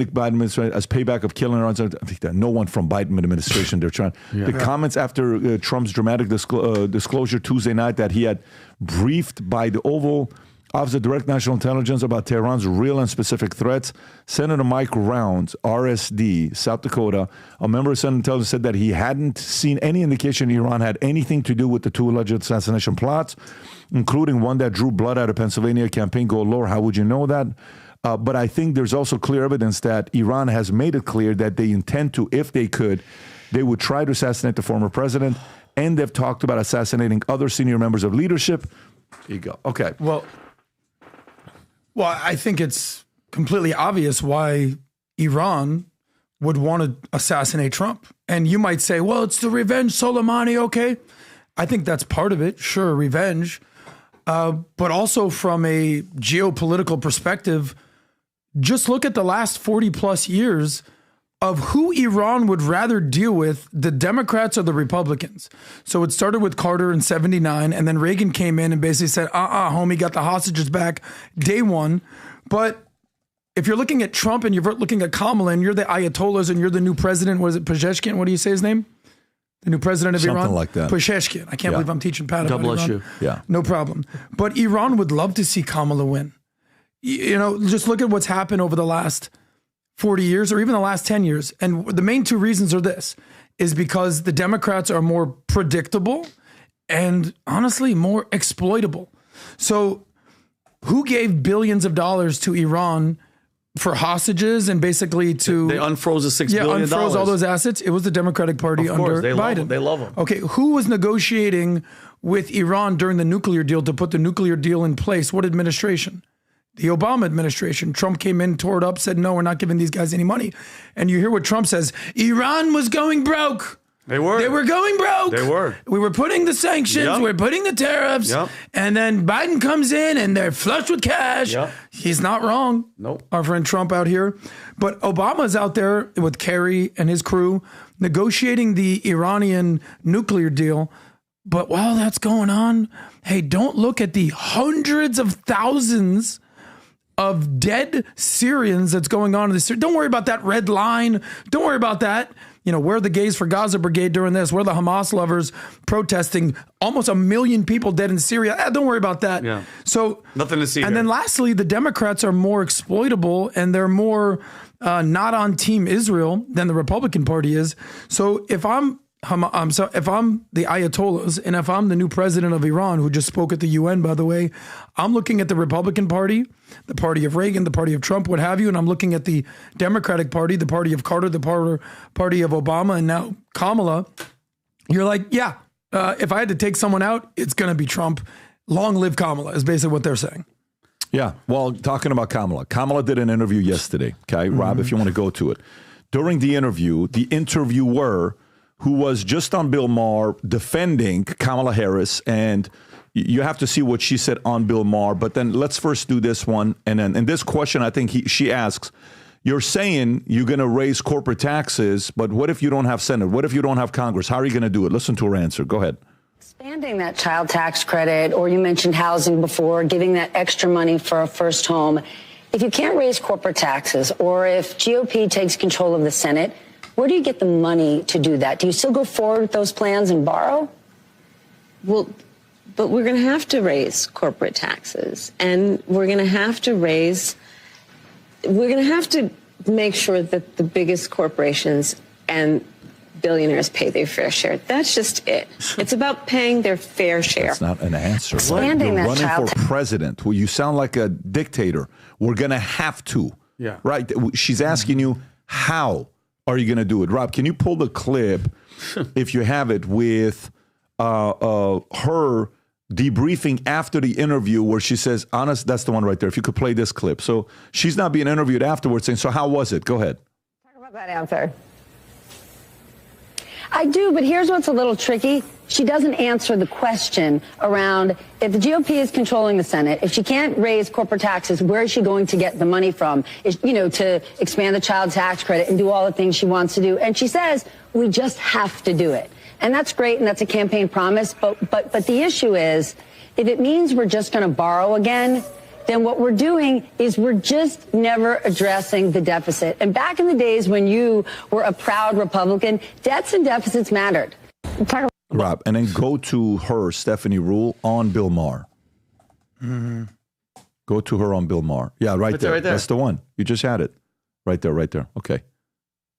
the Biden administration as payback of killing Iran. I think that no one from Biden administration. They're trying. The comments after Trump's dramatic disclosure Tuesday night that he had briefed by the Oval Office of Direct National Intelligence about Tehran's real and specific threats. Senator Mike Rounds, RSD, South Dakota, a member of Senate Intelligence, said that he hadn't seen any indication Iran had anything to do with the two alleged assassination plots, including one that drew blood out of Pennsylvania campaign. Go lower. How would you know that? But I think there's also clear evidence that Iran has made it clear that they intend to, if they could, they would try to assassinate the former president, and they've talked about assassinating other senior members of leadership. There you go. Okay. Well, I think it's completely obvious why Iran would want to assassinate Trump. And you might say, well, it's the revenge Soleimani. Okay. I think that's part of it. Sure, revenge. But also from a geopolitical perspective, just look at the last 40 plus years of who Iran would rather deal with, the Democrats or the Republicans. So it started with Carter in 79, and then Reagan came in and basically said, homie, got the hostages back day one. But if you're looking at Trump and you're looking at Kamala and you're the Ayatollahs and you're the new president, what is it, Pezeshkian? What do you say his name? The new president of Iran? Something like that. Pezeshkian. I can't believe I'm teaching Pat about Iran. You. Yeah. No problem. But Iran would love to see Kamala win. You know, just look at what's happened over the last 40 years or even the last 10 years. And the main two reasons are this, is because the Democrats are more predictable and honestly more exploitable. So who gave billions of dollars to Iran for hostages and basically to... They unfroze the $6 billion. Unfroze all those assets. It was the Democratic Party under Biden. They love them. Okay, who was negotiating with Iran during the nuclear deal to put the nuclear deal in place? What administration? The Obama administration. Trump came in, tore it up, said, no, we're not giving these guys any money. And you hear what Trump says, Iran was going broke. They were. They were going broke. They were. We were putting the sanctions, Yep. we're putting the tariffs, Yep. and then Biden comes in and they're flush with cash. Yep. He's not wrong. Nope. Our friend Trump out here. But Obama's out there with Kerry and his crew negotiating the Iranian nuclear deal. But while that's going on, hey, don't look at the hundreds of thousands of dead Syrians that's going on in this. Don't worry about that red line. Don't worry about that. You know, we're the Gays for Gaza Brigade during this. We're the Hamas lovers protesting. Almost 1 million people dead in Syria. Don't worry about that. Yeah. So nothing to see. And here. then lastly, the Democrats are more exploitable and they're more not on Team Israel than the Republican Party is. So if I'm the Ayatollahs and if I'm the new president of Iran, who just spoke at the UN, by the way, I'm looking at the Republican Party, the party of Reagan, the party of Trump, what have you, and I'm looking at the Democratic Party, the party of Carter, the party of Obama, and now Kamala. You're like, if I had to take someone out, it's going to be Trump. Long live Kamala is basically what they're saying. Yeah. Well, talking about Kamala did an interview yesterday. Okay, Rob, if you want to go to it. During the interview, the interviewer, who was just on Bill Maher defending Kamala Harris, and you have to see what she said on Bill Maher. But then let's first do this one. And then in this question, I think she asks, you're saying you're going to raise corporate taxes, but what if you don't have Senate? What if you don't have Congress? How are you going to do it? Listen to her answer. Go ahead. Expanding that child tax credit, or you mentioned housing before, giving that extra money for a first home. If you can't raise corporate taxes, or if GOP takes control of the Senate, where do you get the money to do that? Do you still go forward with those plans and borrow? Well, but we're going to have to raise corporate taxes, and we're going to have to make sure that the biggest corporations and billionaires pay their fair share. That's just it. It's about paying their fair share. That's not an answer. Expanding You're that running for child president. Well, you sound like a dictator. We're going to have to. Yeah. Right? She's asking you, how are you going to do it? Rob, can you pull the clip, if you have it, with her debriefing after the interview where she says, honest, that's the one right there. If you could play this clip. So she's not being interviewed afterwards saying, so how was it? Go ahead. Talk about that answer. I do, but here's what's a little tricky. She doesn't answer the question around if the GOP is controlling the Senate, if she can't raise corporate taxes, where is she going to get the money from, to expand the child tax credit and do all the things she wants to do? And she says, we just have to do it. And that's great, and that's a campaign promise. But the issue is, if it means we're just going to borrow again, then what we're doing is we're just never addressing the deficit. And back in the days when you were a proud Republican, debts and deficits mattered. Rob, and then go to her, Stephanie Rule, on Bill Maher. Mm-hmm. Go to her on Bill Maher. Yeah, right there. That's the one. You just had it. Right there, right there. Okay.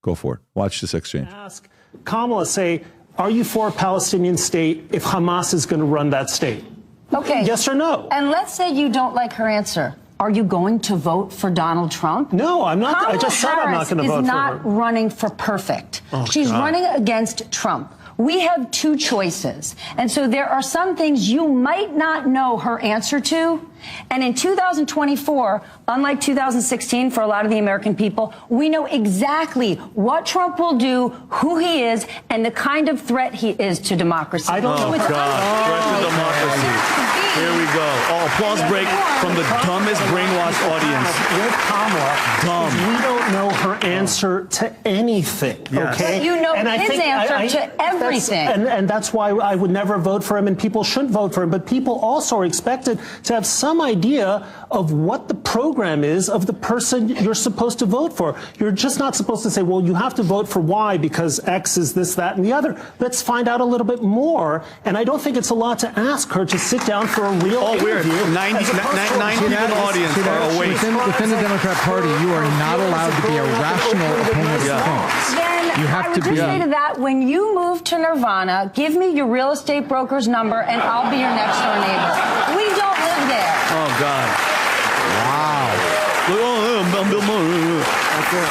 Go for it. Watch this exchange. Ask Kamala, say, are you for a Palestinian state if Hamas is going to run that state? Okay. Yes or no? And let's say you don't like her answer. Are you going to vote for Donald Trump? No, I'm not. Kamala I just said I'm not going to vote Harris for her. is not running for perfect. Oh, She's God. running against Trump. We have two choices. And so there are some things you might not know her answer to. And in 2024, unlike 2016 for a lot of the American people, we know exactly what Trump will do, who he is, and the kind of threat he is to democracy. I don't know. Oh, God. Threat to democracy. Here we go. Oh, applause break from the dumbest brainwashed audience. With Kamala, Dumb. we don't know her answer to anything. Yes. Okay, But you know and I his think answer to everything. And that's why I would never vote for him, and people shouldn't vote for him. But people also are expected to have some idea of what the program is of the person you're supposed to vote for. You're just not supposed to say, well, you have to vote for Y because X is this, that, and the other. Let's find out a little bit more. And I don't think it's a lot to ask her to sit down for a real weird. interview. 9 people in the audience are awake. Within the Democrat Party, you are not allowed to be a rational opponent of Trump. Then You have I to would just be- say to that, when you move to Nirvana, give me your real estate broker's number and I'll be your next door neighbor. We don't live there. Oh, God.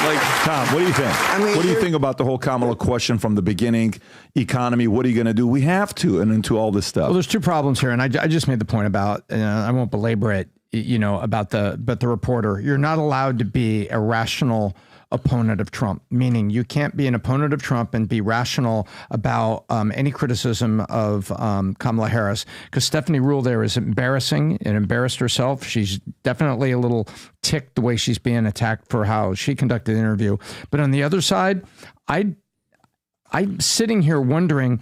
Like, Tom, what do you think? What do you think about the whole Kamala question from the beginning? Economy, what are you going to do? We have to, and into all this stuff. Well, there's two problems here, and I just made the point about, I won't belabor it, about the reporter. You're not allowed to be a rational opponent of Trump, meaning you can't be an opponent of Trump and be rational about any criticism of Kamala Harris, because Stephanie Rule there is embarrassing and embarrassed herself. She's definitely a little ticked the way she's being attacked for how she conducted the interview. But on the other side, I'm sitting here wondering,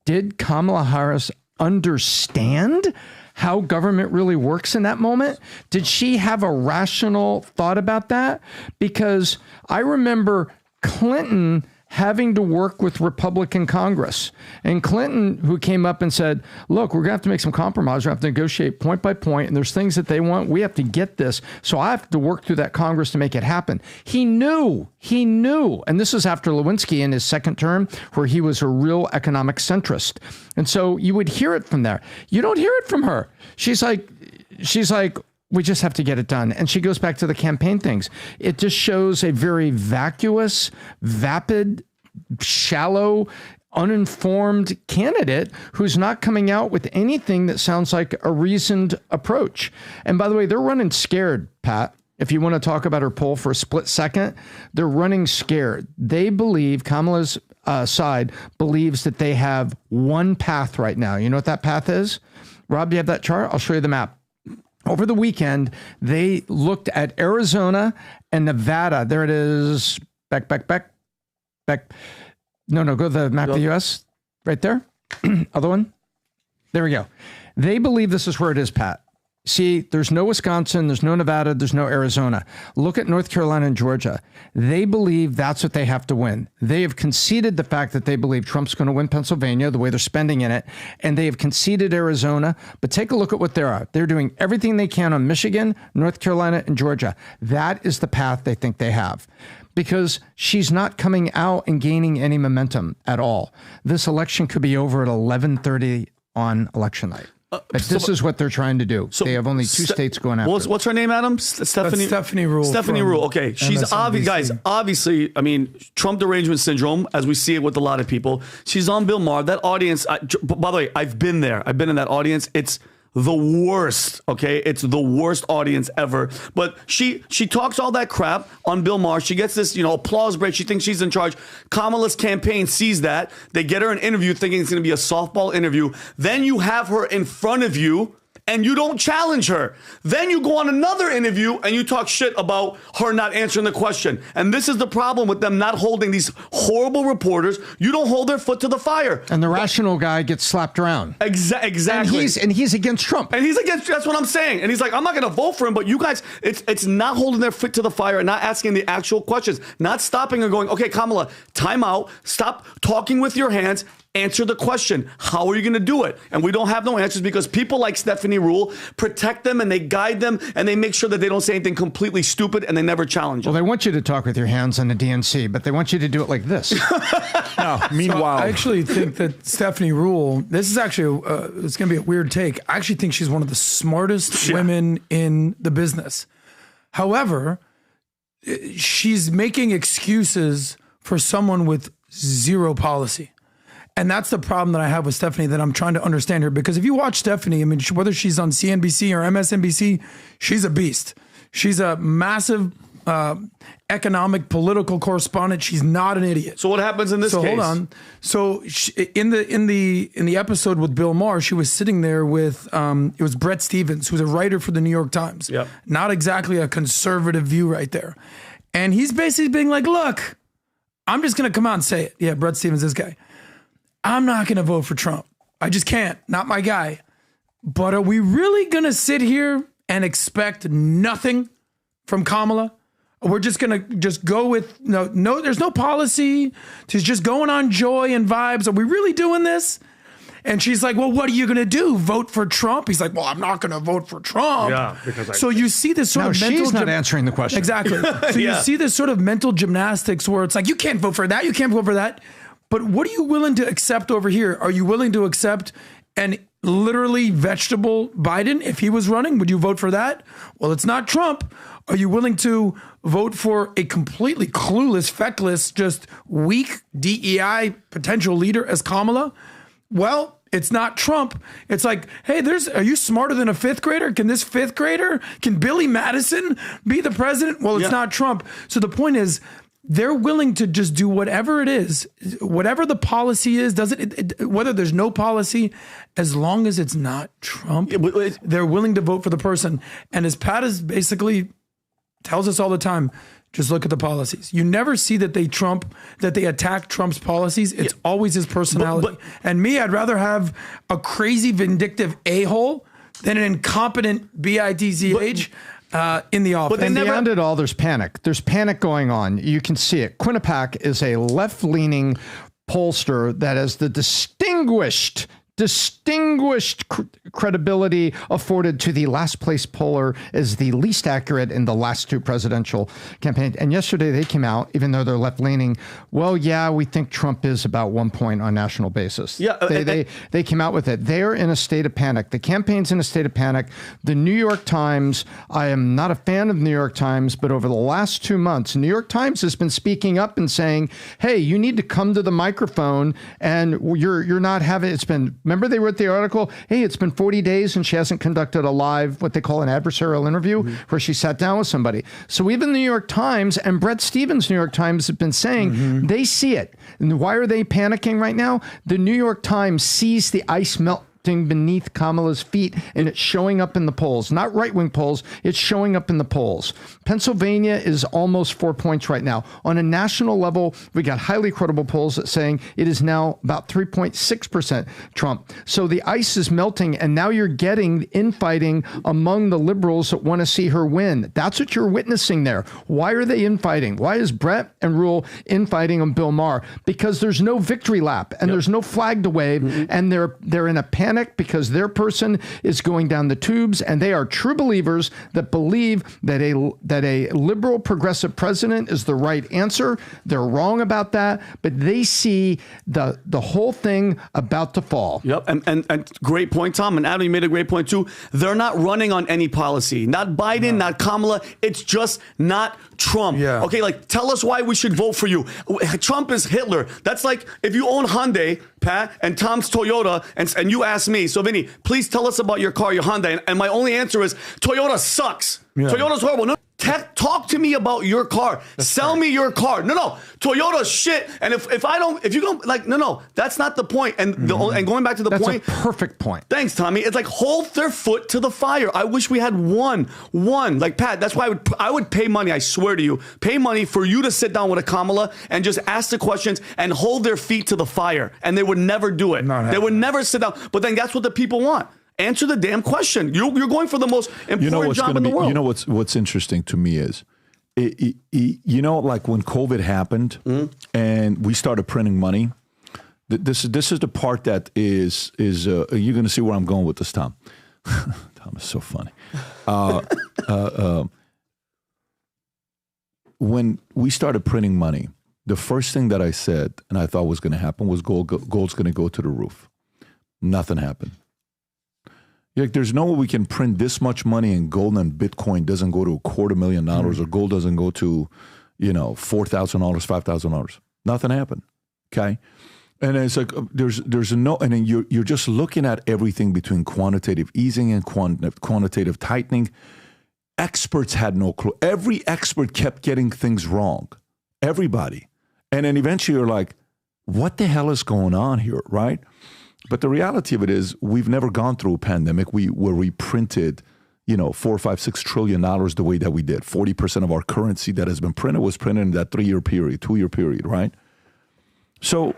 did Kamala Harris understand how government really works in that moment? Did she have a rational thought about that? Because I remember Clinton having to work with Republican Congress. And Clinton, who came up and said, look, we're going to have to make some compromise. We're going to have to negotiate point by point. And there's things that they want. We have to get this. So I have to work through that Congress to make it happen. He knew. And this is after Lewinsky in his second term, where he was a real economic centrist. And so you would hear it from there. You don't hear it from her. She's like, we just have to get it done. And she goes back to the campaign things. It just shows a very vacuous, vapid, shallow, uninformed candidate who's not coming out with anything that sounds like a reasoned approach. And by the way, they're running scared, Pat. If you want to talk about her poll for a split second, they're running scared. They believe, Kamala's side believes that they have one path right now. You know what that path is? Rob, do you have that chart? I'll show you the map. Over the weekend, they looked at Arizona and Nevada. There it is. Back. No, go to the map of the U.S. Right there. Other one. There we go. They believe this is where it is, Pat. See, there's no Wisconsin, there's no Nevada, there's no Arizona. Look at North Carolina and Georgia. They believe that's what they have to win. They have conceded the fact that they believe Trump's going to win Pennsylvania, the way they're spending in it, and they have conceded Arizona. But take a look at what they are. They're doing everything they can on Michigan, North Carolina, and Georgia. That is the path they think they have. Because she's not coming out and gaining any momentum at all. This election could be over at 11:30 on election night. But this is what they're trying to do. They have only two states going after. What's her name, Adam? Stephanie. Stephanie Rule. Stephanie Rule. Okay, she's MSNBC. guys. Obviously, I mean, Trump derangement syndrome, as we see it with a lot of people. She's on Bill Maher. That audience. By the way, I've been there. I've been in that audience. It's the worst, okay? It's the worst audience ever. But she talks all that crap on Bill Maher. She gets this, applause break. She thinks she's in charge. Kamala's campaign sees that. They get her an interview thinking it's going to be a softball interview. Then you have her in front of you and you don't challenge her. Then you go on another interview and you talk shit about her not answering the question. And this is the problem with them not holding these horrible reporters. You don't hold their foot to the fire. And the rational guy gets slapped around. Exactly. And he's against Trump. And he's against, that's what I'm saying. And he's like, I'm not going to vote for him, but you guys, it's not holding their foot to the fire and not asking the actual questions, not stopping and going, okay, Kamala, time out, stop talking with your hands. Answer the question. How are you going to do it? And we don't have no answers because people like Stephanie Rule protect them and they guide them and they make sure that they don't say anything completely stupid and they never challenge them. Well, they want you to talk with your hands on the DNC, but they want you to do it like this. Meanwhile, I actually think that Stephanie Rule, this is actually, it's going to be a weird take. I actually think she's one of the smartest women in the business. However, she's making excuses for someone with zero policy. And that's the problem that I have with Stephanie that I'm trying to understand here. Because if you watch Stephanie, I mean, whether she's on CNBC or MSNBC, she's a beast. She's a massive economic, political correspondent. She's not an idiot. So what happens in this case? Hold on. So in the episode with Bill Maher, she was sitting there with it was Brett Stevens, who's a writer for the New York Times. Yep. Not exactly a conservative view right there. And he's basically being like, look, I'm just going to come out and say it. Yeah, Brett Stevens, this guy. I'm not going to vote for Trump. I just can't. Not my guy. But are we really going to sit here and expect nothing from Kamala? We're just going to just go with no, there's no policy. She's just going on joy and vibes. Are we really doing this? And she's like, well, what are you going to do? Vote for Trump? He's like, well, I'm not going to vote for Trump. Yeah, because so you see this sort of mental... she's not answering the question. Exactly. So you see this sort of mental gymnastics where it's like, you can't vote for that. You can't vote for that. But what are you willing to accept over here? Are you willing to accept an literally vegetable Biden if he was running? Would you vote for that? Well, it's not Trump. Are you willing to vote for a completely clueless, feckless, just weak DEI potential leader as Kamala? Well, it's not Trump. It's like, hey, are you smarter than a fifth grader? Can Billy Madison be the president? Well, it's not Trump. So the point is, they're willing to just do whatever it is, whatever the policy is, whether there's no policy, as long as it's not Trump, they're willing to vote for the person. And as Pat is basically tells us all the time, just look at the policies. You never see that they attack Trump's policies. It's always his personality. And me, I'd rather have a crazy, vindictive a-hole than an incompetent bitch. In the office. But beyond it all, there's panic. There's panic going on. You can see it. Quinnipiac is a left-leaning pollster that has the distinguished credibility afforded to the last place poller as the least accurate in the last two presidential campaigns. And yesterday they came out, even though they're left leaning, well, yeah, we think Trump is about 1 point on a national basis. Yeah, they came out with it. They're in a state of panic. The campaign's in a state of panic. The New York Times, I am not a fan of New York Times, but over the last 2 months, New York Times has been speaking up and saying, hey, you need to come to the microphone and you're not having, remember they wrote the article, hey, it's been 40 days and she hasn't conducted a live, what they call an adversarial interview, where she sat down with somebody. So even the New York Times and Brett Stevens' New York Times have been saying they see it. And why are they panicking right now? The New York Times sees the ice melt beneath Kamala's feet, and it's showing up in the polls. Not right-wing polls, it's showing up in the polls. Pennsylvania is almost 4 points right now. On a national level, we got highly credible polls saying it is now about 3.6% Trump. So the ice is melting, and now you're getting infighting among the liberals that want to see her win. That's what you're witnessing there. Why are they infighting? Why is Brett and Rule infighting on Bill Maher? Because there's no victory lap, and there's no flag to wave, and they're in a panic because their person is going down the tubes, and they are true believers that believe that a liberal progressive president is the right answer. They're wrong about that, but they see the whole thing about to fall. Yep, and great point, Tom. And Adam, you made a great point too. They're not running on any policy. Not Biden, not Kamala. It's just not Trump. Yeah. Okay, like tell us why we should vote for you. Trump is Hitler. That's like if you own Hyundai, Pat, and Tom's Toyota, and you ask me, so Vinny, please tell us about your car, your Hyundai. And my only answer is Toyota sucks. Yeah. Toyota's horrible. No, talk to me about your car. Sell me your car. No, Toyota's shit. And if you don't like, no, that's not the point. And and going back to the point, that's a perfect point. Thanks, Tommy. It's like hold their foot to the fire. I wish we had one. Like Pat, that's why I would pay money. I swear to you, pay money for you to sit down with a Kamala and just ask the questions and hold their feet to the fire. And they would never do it. They would never sit down. But then that's what the people want. Answer the damn question. You're going for the most important job in the world. You know what's interesting to me is, like when COVID happened and we started printing money. This is the part that is you're going to see where I'm going with this, Tom. Tom is so funny. When we started printing money, the first thing that I said and I thought was going to happen was gold's going to go to the roof. Nothing happened. Like, there's no way we can print this much money and gold and Bitcoin doesn't go to $250,000 or gold doesn't go to, $4,000, $5,000. Nothing happened. Okay. And it's like, there's no, and then you're just looking at everything between quantitative easing and quantitative tightening. Experts had no clue. Every expert kept getting things wrong. Everybody. And then eventually you're like, what the hell is going on here? Right. But the reality of it is we've never gone through a pandemic where we printed, $4, $5, $6 trillion the way that we did. 40% of our currency that has been printed was printed in that 3-year period, 2-year period, right? So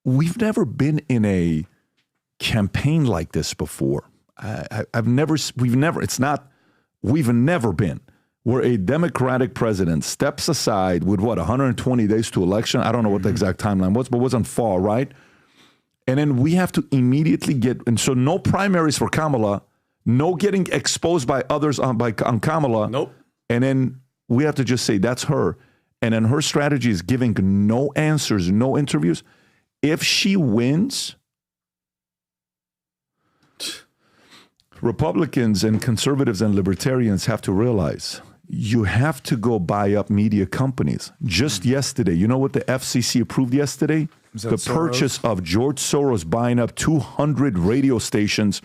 we've never been in a campaign like this before. We've never been where a Democratic president steps aside with 120 days to election. I don't know what the exact timeline was, but it wasn't far, right? And then we have to immediately and so no primaries for Kamala, no getting exposed by others on Kamala. Nope. And then we have to just say that's her. And then her strategy is giving no answers, no interviews. If she wins, Republicans and conservatives and libertarians have to realize you have to go buy up media companies. Just yesterday, you know what the FCC approved yesterday? The purchase of George Soros buying up 200 radio stations.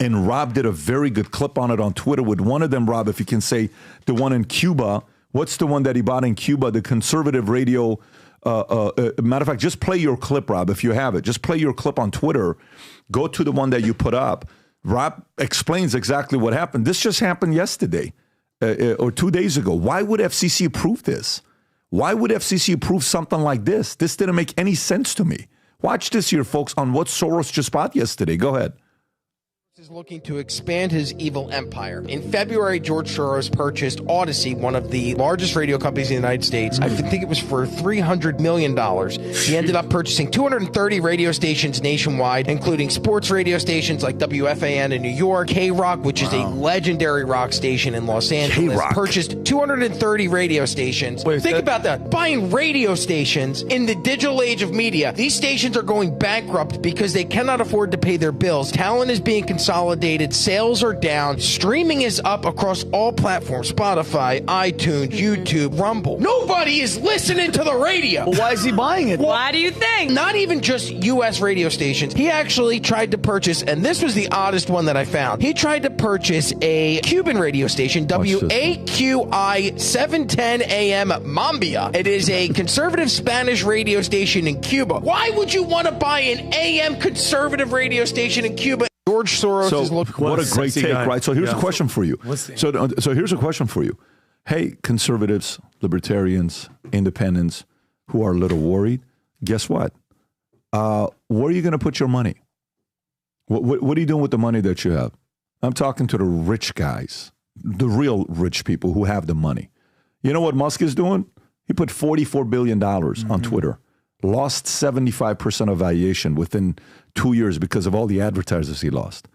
And Rob did a very good clip on it on Twitter with one of them, Rob, if you can say the one in Cuba. What's the one that he bought in Cuba? The conservative radio. Matter of fact, just play your clip, Rob, if you have it. Just play your clip on Twitter. Go to the one that you put up. Rob explains exactly what happened. This just happened yesterday or 2 days ago. Why would FCC approve this? Why would FCC approve something like this? This didn't make any sense to me. Watch this here, folks, on what Soros just bought yesterday. Go ahead. Is looking to expand his evil empire. In February, George Soros purchased Odyssey, one of the largest radio companies in the United States. I think it was for $300 million. He ended up purchasing 230 radio stations nationwide, including sports radio stations like WFAN in New York, K-Rock, which is a legendary rock station in Los Angeles. K-Rock. Purchased 230 radio stations. Think about that. Buying radio stations in the digital age of media. These stations are going bankrupt because they cannot afford to pay their bills. Talent is being consolidated, sales are down, streaming is up across all platforms, Spotify, iTunes, YouTube, Rumble. Nobody is listening to the radio. Well, why is he buying it? Why do you think? Not even just U.S. radio stations. He actually tried to purchase, and this was the oddest one that I found. He tried to purchase a Cuban radio station, WAQI 710 AM Mambia. It is a conservative Spanish radio station in Cuba. Why would you want to buy an AM conservative radio radio station in Cuba. George Soros is looking. What a great take, right? So here's a question for you. So here's a question for you. Hey, conservatives, libertarians, independents who are a little worried, guess what? Where are you going to put your money? What are you doing with the money that you have? I'm talking to the rich guys, the real rich people who have the money. You know what Musk is doing? He put $44 billion on Twitter, lost 75% of valuation within 2 years because of all the advertisers he lost.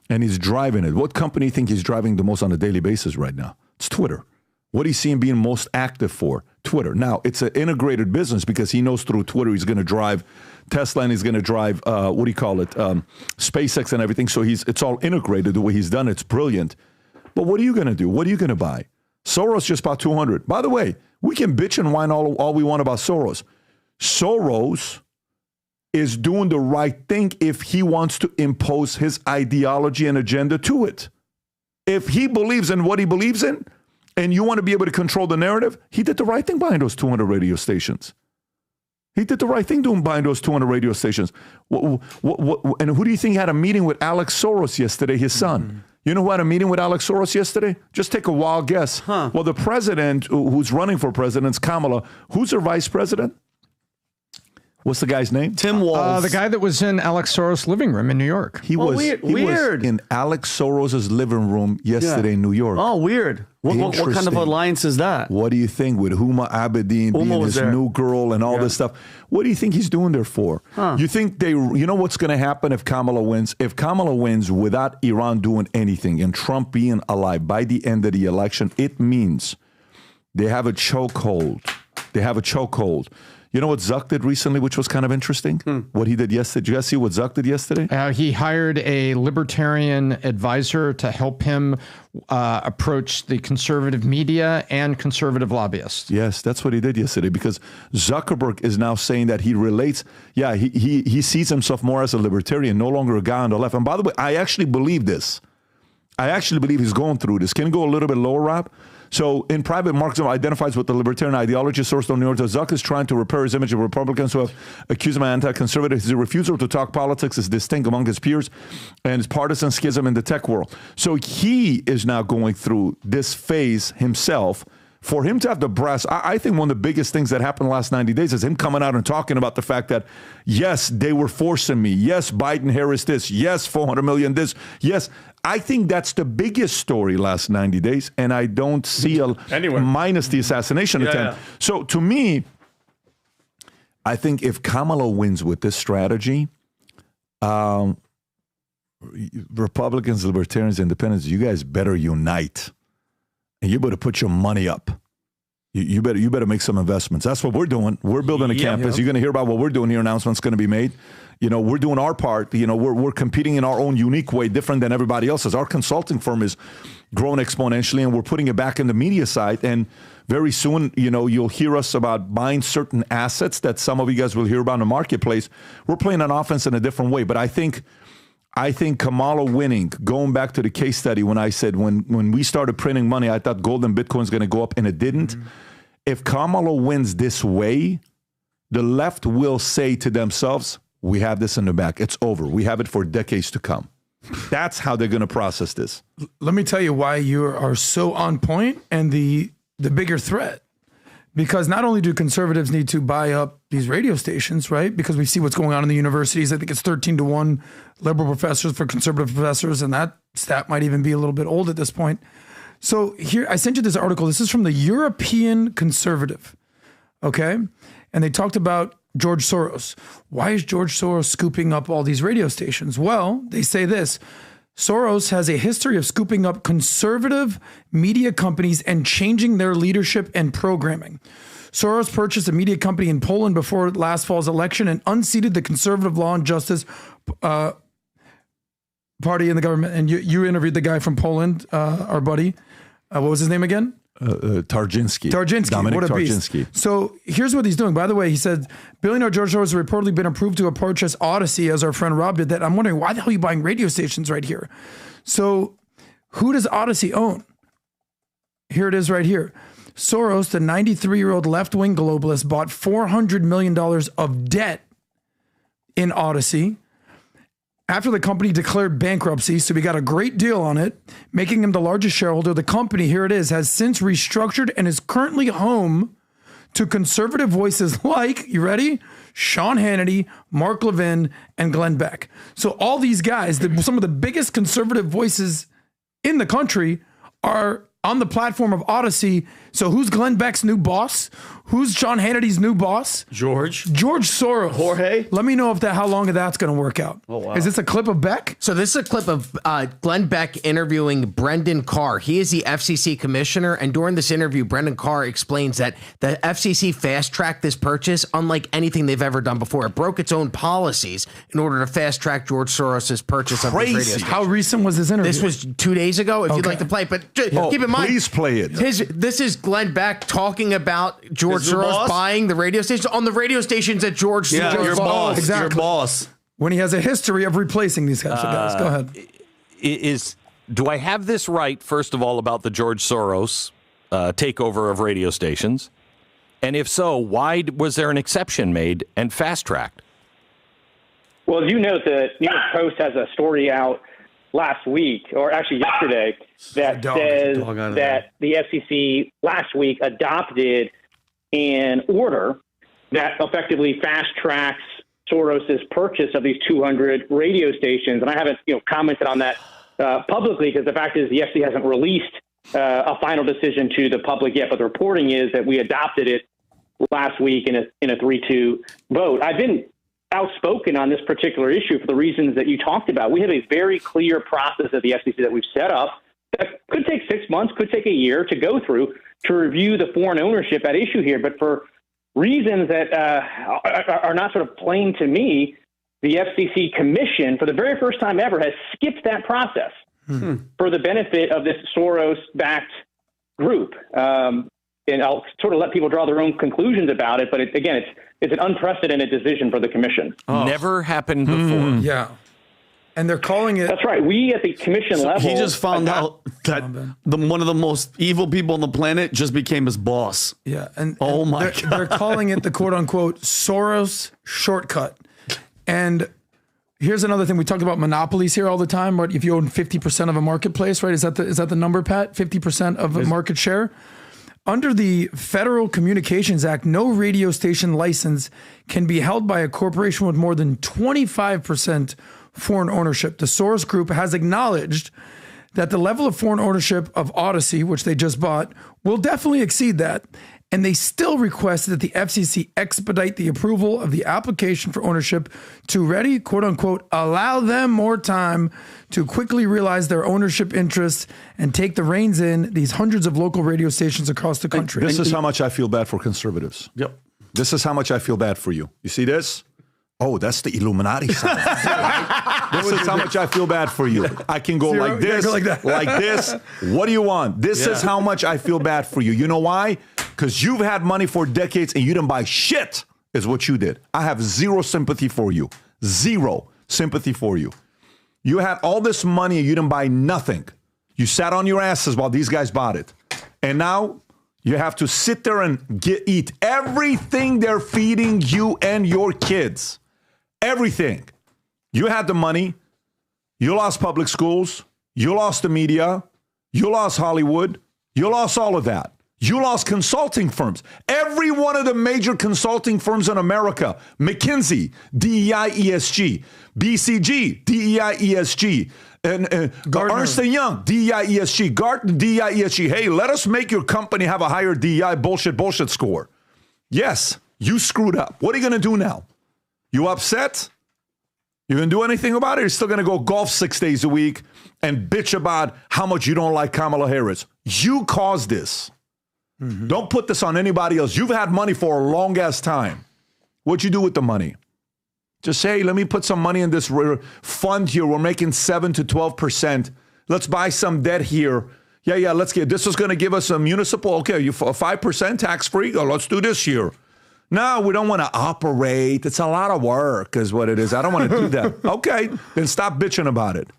And he's driving it. What company do you think he's driving the most on a daily basis right now? It's Twitter. What do you see him being most active for? Twitter. Now, it's an integrated business because he knows through Twitter he's going to drive Tesla and he's going to drive, SpaceX and everything. So it's all integrated the way he's done. It's brilliant. But what are you going to do? What are you going to buy? Soros just bought 200. By the way, we can bitch and whine all we want about Soros. Soros is doing the right thing if he wants to impose his ideology and agenda to it. If he believes in what he believes in, and you want to be able to control the narrative, he did the right thing buying those 200 radio stations. He did the right thing buying those 200 radio stations. And who do you think had a meeting with Alex Soros yesterday, his son? You know who had a meeting with Alex Soros yesterday? Just take a wild guess. Well, the president who's running for president is Kamala. Who's her vice president? What's the guy's name? Tim Walz. The guy that was in Alex Soros' living room in New York. He was in Alex Soros' living room yesterday in New York. Oh, weird. What kind of alliance is that? What do you think with Huma Abedin being his new girl and all this stuff? What do you think he's doing there for? You think you know what's going to happen if Kamala wins? If Kamala wins without Iran doing anything and Trump being alive by the end of the election, it means they have a chokehold. They have a chokehold. You know what Zuck did recently, which was kind of interesting? What he did yesterday. Did you guys see what Zuck did yesterday? He hired a libertarian advisor to help him approach the conservative media and conservative lobbyists. Yes, that's what he did yesterday, because Zuckerberg is now saying that he relates. Yeah, he sees himself more as a libertarian, no longer a guy on the left. And by the way, I actually believe this. I actually believe he's going through this. Can you go a little bit lower, Rob? So in private, Mark identifies with the libertarian ideology sourced on New York. Zuck is trying to repair his image of Republicans who have accused him of anti-conservative. His refusal to talk politics is distinct among his peers and his partisan schism in the tech world. So he is now going through this phase himself. For him to have the brass, I think one of the biggest things that happened the last 90 days is him coming out and talking about the fact that, yes, they were forcing me. Yes, Biden-Harris this. Yes, 400 million this. Yes, I think that's the biggest story last 90 days, and I don't see minus the assassination attempt. Yeah. So to me, I think if Kamala wins with this strategy, Republicans, Libertarians, Independents, you guys better unite. And you better put your money up. You better make some investments. That's what we're doing. We're building a campus. You're going to hear about what we're doing here. Announcements going to be made. You know, we're doing our part. You know, we're competing in our own unique way, different than everybody else's. Our consulting firm is growing exponentially, and we're putting it back in the media side. And very soon, you know, you'll hear us about buying certain assets that some of you guys will hear about in the marketplace. We're playing an offense in a different way. But I think Kamala winning, going back to the case study when I said when we started printing money, I thought gold and Bitcoin is going to go up, and it didn't. If Kamala wins this way, the left will say to themselves, we have this in the back. It's over. We have it for decades to come. That's how they're going to process this. Let me tell you why you are so on point and the bigger threat. Because not only do conservatives need to buy up these radio stations, right? Because we see what's going on in the universities. I think it's 13-1 liberal professors for conservative professors, and that stat might even be a little bit old at this point. So here, I sent you this article. This is from the European Conservative, okay? And they talked about George Soros. Why is George Soros scooping up all these radio stations? Well, they say this. Soros has a history of scooping up conservative media companies and changing their leadership and programming. Soros purchased a media company in Poland before last fall's election and unseated the conservative law and justice party in the government. And you interviewed the guy from Poland, our buddy. What was his name again? Tarczynski. Dominic what a Tarczynski. Beast. So here's what he's doing. By the way, he said, billionaire George Soros has reportedly been approved to purchase Odyssey, as our friend Rob did that. I'm wondering, why the hell are you buying radio stations right here? So who does Odyssey own? Here it is right here. Soros, the 93-year-old left-wing globalist, bought $400 million of debt in Odyssey after the company declared bankruptcy, so we got a great deal on it, making him the largest shareholder. The company, here it is, has since restructured and is currently home to conservative voices like, you ready? Sean Hannity, Mark Levin, and Glenn Beck. So all these guys, some of the biggest conservative voices in the country, are on the platform of Odyssey. So who's Glenn Beck's new boss? Who's Sean Hannity's new boss? George Soros. Jorge. Let me know if how long that's going to work out. Oh, wow. Is this a clip of Beck? So this is a clip of Glenn Beck interviewing Brendan Carr. He is the FCC commissioner, and during this interview, Brendan Carr explains that the FCC fast-tracked this purchase unlike anything they've ever done before. It broke its own policies in order to fast-track George Soros' purchase of this radio station. How recent was this interview? This was 2 days ago, if you'd like to play it. But keep in mind, please play it. This is Glenn Beck talking about George His new Soros boss? buying the radio stations on the radio stations that George Soros your bought. boss. Exactly. Your boss. When he has a history of replacing these guys. So guys, go ahead. Do I have this right, first of all, about the George Soros takeover of radio stations? And if so, why was there an exception made and fast-tracked? Well, as you know, the New York Post has a story out last week, or actually yesterday, that says that the FCC last week adopted an order that effectively fast-tracks Soros's purchase of these 200 radio stations. And I haven't commented on that publicly, because the fact is the FCC hasn't released a final decision to the public yet. But the reporting is that we adopted it last week in a 3-2 vote. I've been outspoken on this particular issue for the reasons that you talked about. We have a very clear process at the FCC that we've set up that could take 6 months, could take a year to go through to review the foreign ownership at issue here. But for reasons that are not sort of plain to me, the FCC commission, for the very first time ever, has skipped that process for the benefit of this Soros-backed group. And I'll sort of let people draw their own conclusions about it. But it's an unprecedented decision for the commission. Never happened before. Yeah. And they're calling it. That's right. We at the commission level. He just found out that one of the most evil people on the planet just became his boss. Yeah. And my God. They're calling it the quote unquote Soros shortcut. And here's another thing. We talked about monopolies here all the time. Right? If you own 50% of a marketplace, right? Is that the number, Pat? 50% of a market share? Under the Federal Communications Act, no radio station license can be held by a corporation with more than 25% foreign ownership. The Soros Group has acknowledged that the level of foreign ownership of Odyssey, which they just bought, will definitely exceed that. And they still request that the FCC expedite the approval of the application for ownership to, ready, quote unquote, allow them more time to quickly realize their ownership interests and take the reins in these hundreds of local radio stations across the country. This is how much I feel bad for conservatives. Yep. This is how much I feel bad for you. You see this? Oh, that's the Illuminati sign. This is how much I feel bad for you. I can go like this, like this. What do you want? This is how much I feel bad for you. You know why? Because you've had money for decades and you didn't buy shit, is what you did. I have zero sympathy for you. Zero sympathy for you. You had all this money and you didn't buy nothing. You sat on your asses while these guys bought it. And now you have to sit there and eat everything they're feeding you and your kids. Everything. You had the money. You lost public schools. You lost the media. You lost Hollywood. You lost all of that. You lost consulting firms. Every one of the major consulting firms in America, McKinsey, DEI ESG, BCG, DEI ESG, and Ernst & Young, DEI ESG, Gartner, DEI ESG. Hey, let us make your company have a higher DEI bullshit score. Yes, you screwed up. What are you going to do now? You upset? You going to do anything about it? You're still going to go golf 6 days a week and bitch about how much you don't like Kamala Harris. You caused this. Mm-hmm. Don't put this on anybody else. You've had money for a long ass time. What'd you do with the money? Just say, hey, let me put some money in this fund here. We're making 7 to 12%. Let's buy some debt here. Yeah, let's get, this is going to give us a municipal, okay, you 5% tax free. Oh, let's do this here. No, we don't want to operate. It's a lot of work is what it is. I don't want to do that. Okay, then stop bitching about it.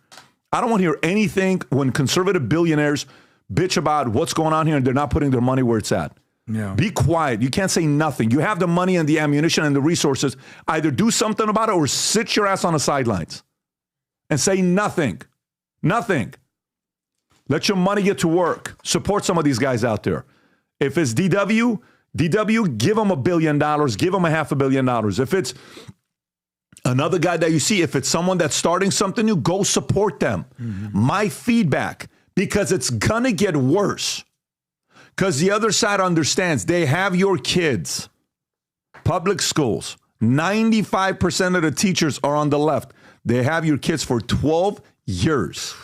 I don't want to hear anything when conservative billionaires bitch about what's going on here and they're not putting their money where it's at. Yeah. Be quiet. You can't say nothing. You have the money and the ammunition and the resources. Either do something about it or sit your ass on the sidelines. and say nothing. Nothing. Let your money get to work. Support some of these guys out there. If it's DW, give them $1 billion, give them $500 million. If it's another guy that you see, if it's someone that's starting something new, go support them. My feedback, because it's going to get worse. Because the other side understands they have your kids. Public schools, 95% of the teachers are on the left. They have your kids for 12 years.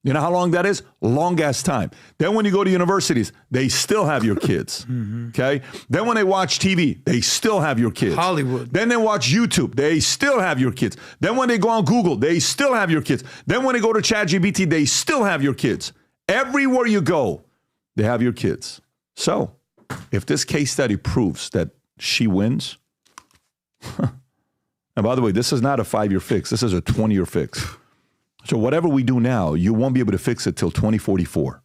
You know how long that is? Long ass time. Then when you go to universities, they still have your kids. Okay? Then when they watch TV, they still have your kids. Hollywood. Then they watch YouTube, they still have your kids. Then when they go on Google, they still have your kids. Then when they go to ChatGPT, they still have your kids. Everywhere you go, they have your kids. So if this case study proves that she wins, and by the way, this is not a 5-year fix. This is a 20-year fix. So whatever we do now, you won't be able to fix it till 2044.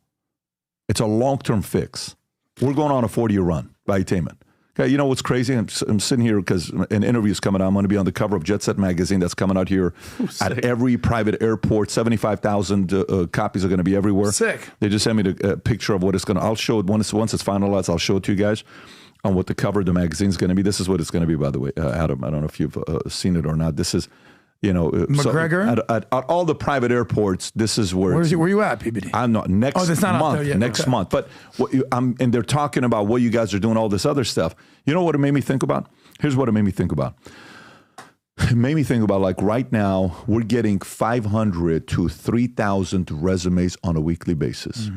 It's a long-term fix. We're going on a 40-year run by attainment. Okay, you know what's crazy? I'm sitting here because an interview is coming out. I'm going to be on the cover of Jet Set magazine that's coming out here at every private airport. 75,000 copies are going to be everywhere. Sick. They just sent me the picture of what it's going to. I'll show it once it's finalized. I'll show it to you guys on what the cover of the magazine is going to be. This is what it's going to be, by the way, Adam. I don't know if you've seen it or not. This is. McGregor? So at all the private airports, this is where. Where you at, PBD? I'm not next month. That's not out there yet. Next month. But and they're talking about what you guys are doing, all this other stuff. You know what it made me think about? Here's what it made me think about. It made me think about, like, right now we're getting 500 to 3,000 resumes on a weekly basis.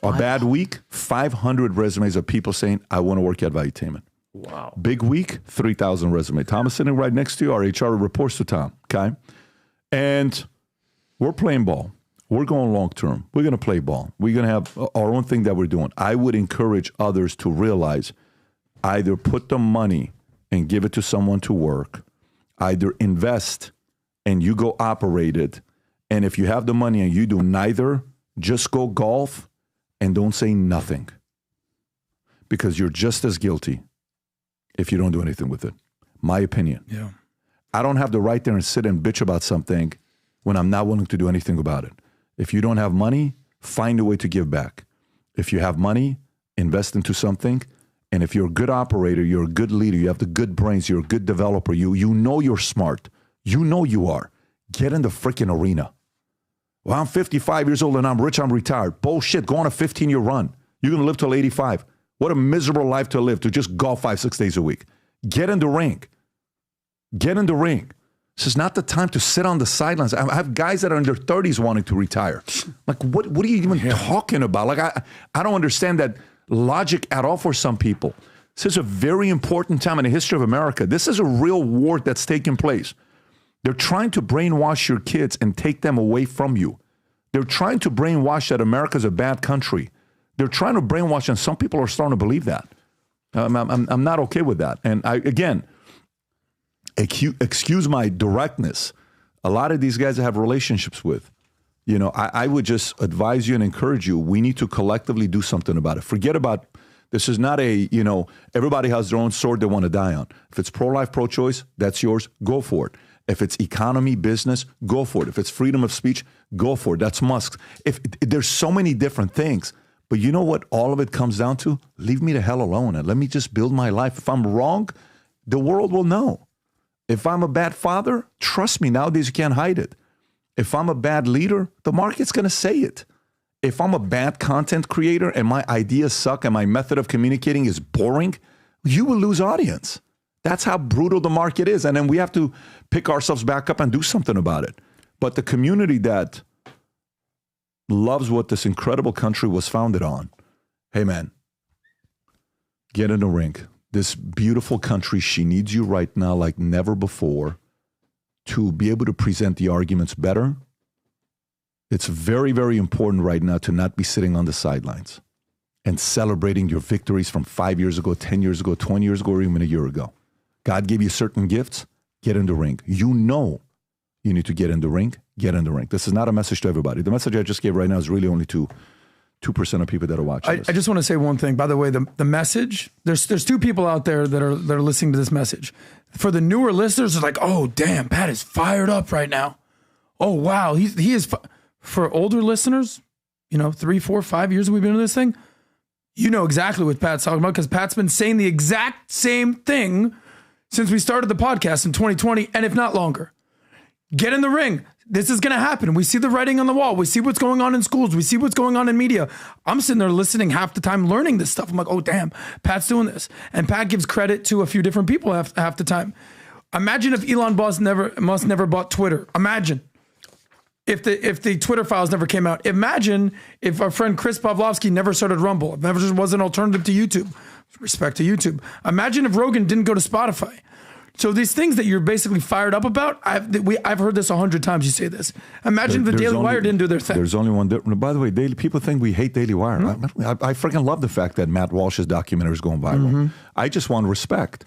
A bad week, 500 resumes of people saying, "I want to work at Valuetainment." Wow. Big week, 3,000 resume. Tom is sitting right next to you. Our HR reports to Tom, okay? And we're playing ball. We're going long term. We're going to play ball. We're going to have our own thing that we're doing. I would encourage others to realize either put the money and give it to someone to work, either invest and you go operate it. And if you have the money and you do neither, just go golf and don't say nothing, because you're just as guilty if you don't do anything with it. My opinion. Yeah. I don't have the right there and sit and bitch about something when I'm not willing to do anything about it. If you don't have money, find a way to give back. If you have money, invest into something. And if you're a good operator, you're a good leader, you have the good brains, you're a good developer, you know you're smart. You know you are. Get in the freaking arena. Well, I'm 55 years old and I'm rich, I'm retired. Bullshit. Go on a 15-year run. You're going to live till 85. What a miserable life to live, to just golf 5-6 days a week. Get in the ring. Get in the ring. This is not the time to sit on the sidelines. I have guys that are in their 30s wanting to retire. Like, what are you even talking about? Like, I don't understand that logic at all for some people. This is a very important time in the history of America. This is a real war that's taking place. They're trying to brainwash your kids and take them away from you. They're trying to brainwash that America's a bad country. They're trying to brainwash, and some people are starting to believe that. I'm not okay with that. And excuse my directness. A lot of these guys I have relationships with, I would just advise you and encourage you. We need to collectively do something about it. Forget about, this is not everybody has their own sword they want to die on. If it's pro-life, pro-choice, that's yours. Go for it. If it's economy, business, go for it. If it's freedom of speech, go for it. That's Musk. If there's so many different things. But you know what all of it comes down to? Leave me the hell alone and let me just build my life. If I'm wrong, the world will know. If I'm a bad father, trust me, nowadays you can't hide it. If I'm a bad leader, the market's going to say it. If I'm a bad content creator and my ideas suck and my method of communicating is boring, you will lose audience. That's how brutal the market is. And then we have to pick ourselves back up and do something about it. But the community that loves what this incredible country was founded on, hey man, get in the ring. This beautiful country, she needs you right now like never before to be able to present the arguments better. It's very, very important right now to not be sitting on the sidelines and celebrating your victories from 5 years ago, 10 years ago, 20 years ago, or even a year ago. God gave you certain gifts, get in the ring. You know you need to get in the ring, get in the ring. This is not a message to everybody. The message I just gave right now is really only to 2% of people that are watching this. I just want to say one thing. By the way, the message, there's two people out there that are listening to this message. For the newer listeners, it's like, oh, damn, Pat is fired up right now. Oh, wow. He is, for older listeners, 3, 4, 5 years we've been doing this thing. You know exactly what Pat's talking about because Pat's been saying the exact same thing since we started the podcast in 2020, and if not longer. Get in the ring. This is going to happen. We see the writing on the wall. We see what's going on in schools. We see what's going on in media. I'm sitting there listening half the time, learning this stuff. I'm like, oh, damn, Pat's doing this. And Pat gives credit to a few different people half the time. Imagine if Elon Musk never bought Twitter. Imagine. If the Twitter files never came out. Imagine if our friend Chris Pavlovsky never started Rumble. If never was an alternative to YouTube. Respect to YouTube. Imagine if Rogan didn't go to Spotify. So these things that you're basically fired up about, I've heard this 100 times. You say this. Imagine if the Daily Wire didn't do their thing. There's only one. By the way, people think we hate Daily Wire. Mm-hmm. I freaking love the fact that Matt Walsh's documentary is going viral. Mm-hmm. I just want respect.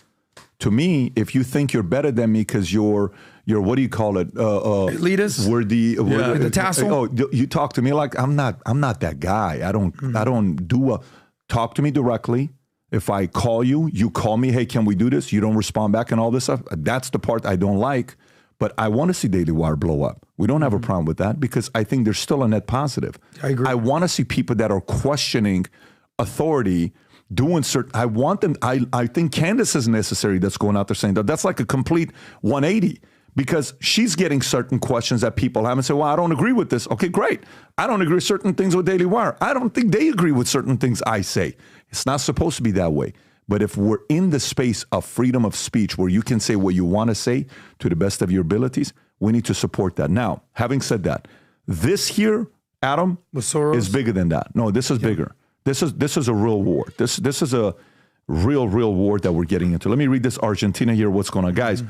To me, if you think you're better than me because you're what do you call it? Elitist. We're the tassel. Oh, you talk to me like I'm not that guy. I don't do talk to me directly. If I call you, you call me. Hey, can we do this? You don't respond back and all this stuff. That's the part I don't like. But I want to see Daily Wire blow up. We don't have a problem with that because I think there's still a net positive. I agree. I want to see people that are questioning authority. Doing certain, I want them. I think Candace is necessary. That's going out there saying that. That's like a complete 180 because she's getting certain questions that people have and say, well, I don't agree with this. Okay, great. I don't agree with certain things with Daily Wire. I don't think they agree with certain things I say. It's not supposed to be that way. But if we're in the space of freedom of speech where you can say what you want to say to the best of your abilities, we need to support that. Now, having said that, this here, Adam, is bigger than that. No, this is bigger. This is a real war. This is a real war that we're getting into. Let me read this Argentina here. What's going on, guys?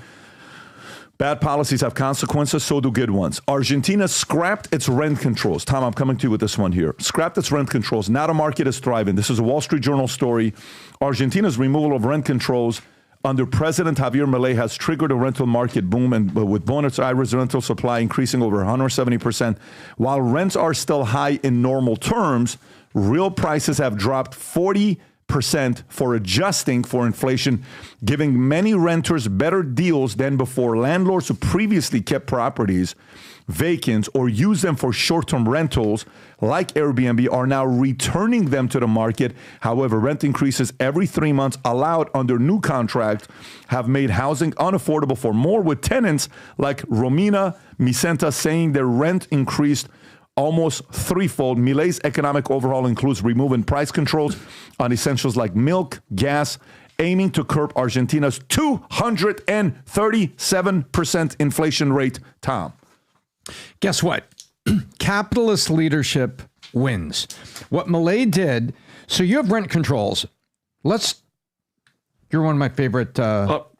Bad policies have consequences, so do good ones. Argentina scrapped its rent controls. Tom, I'm coming to you with this one here. Scrapped its rent controls. Now the market is thriving. This is a Wall Street Journal story. Argentina's removal of rent controls under President Javier Milei has triggered a rental market boom, and with Buenos Aires rental supply increasing over 170%. While rents are still high in normal terms, real prices have dropped 40% for adjusting for inflation, giving many renters better deals than before. Landlords who previously kept properties vacant or used them for short-term rentals like Airbnb are now returning them to the market. However, rent increases every 3 months allowed under new contract have made housing unaffordable for more, with tenants like Romina Micenta saying their rent increased almost threefold. Milei's economic overhaul includes removing price controls on essentials like milk, gas, aiming to curb Argentina's 237% inflation rate. Tom. Guess what? Capitalist leadership wins. What Milei did, so you have rent controls. You're one of my favorite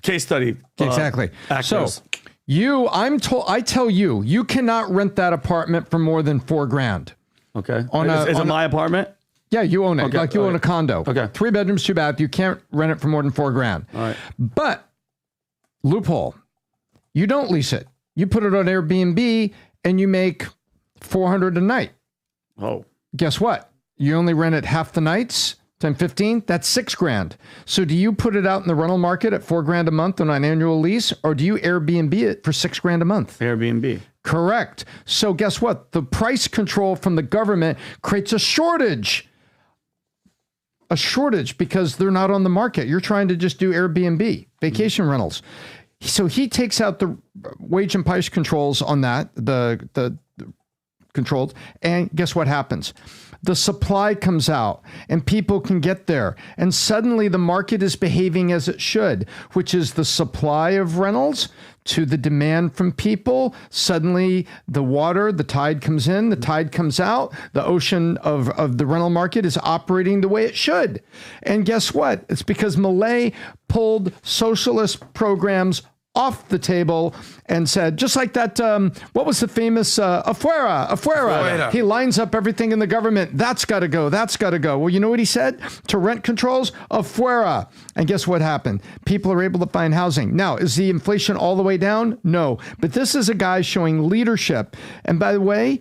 case study. Exactly. Actors. So I tell you, you cannot rent that apartment for more than $4,000. Okay. Is it my apartment? Yeah, you own it. Okay. Like you own a condo. Okay. 3 bedrooms, 2 baths. You can't rent it for more than $4,000. All right. But loophole, you don't lease it. You put it on Airbnb and you make $400 a night. Oh. Guess what? You only rent it half the nights, 10, 15, that's $6,000. So do you put it out in the rental market at $4,000 a month on an annual lease, or do you Airbnb it for $6,000 a month? Airbnb. Correct. So guess what? The price control from the government creates a shortage. A shortage because they're not on the market. You're trying to just do Airbnb, vacation rentals. So he takes out the wage and price controls on that, the controls, and guess what happens? The supply comes out and people can get there. And suddenly the market is behaving as it should, which is the supply of rentals to the demand from people. Suddenly the tide comes in, the tide comes out. The ocean of the rental market is operating the way it should. And guess what? It's because Milei pulled socialist programs off the table and said, just like that, what was the famous afuera. He lines up everything in the government. That's got to go. That's got to go. Well, you know what he said? To rent controls, afuera. And guess what happened? People are able to find housing. Now, is the inflation all the way down? No. But this is a guy showing leadership. And by the way,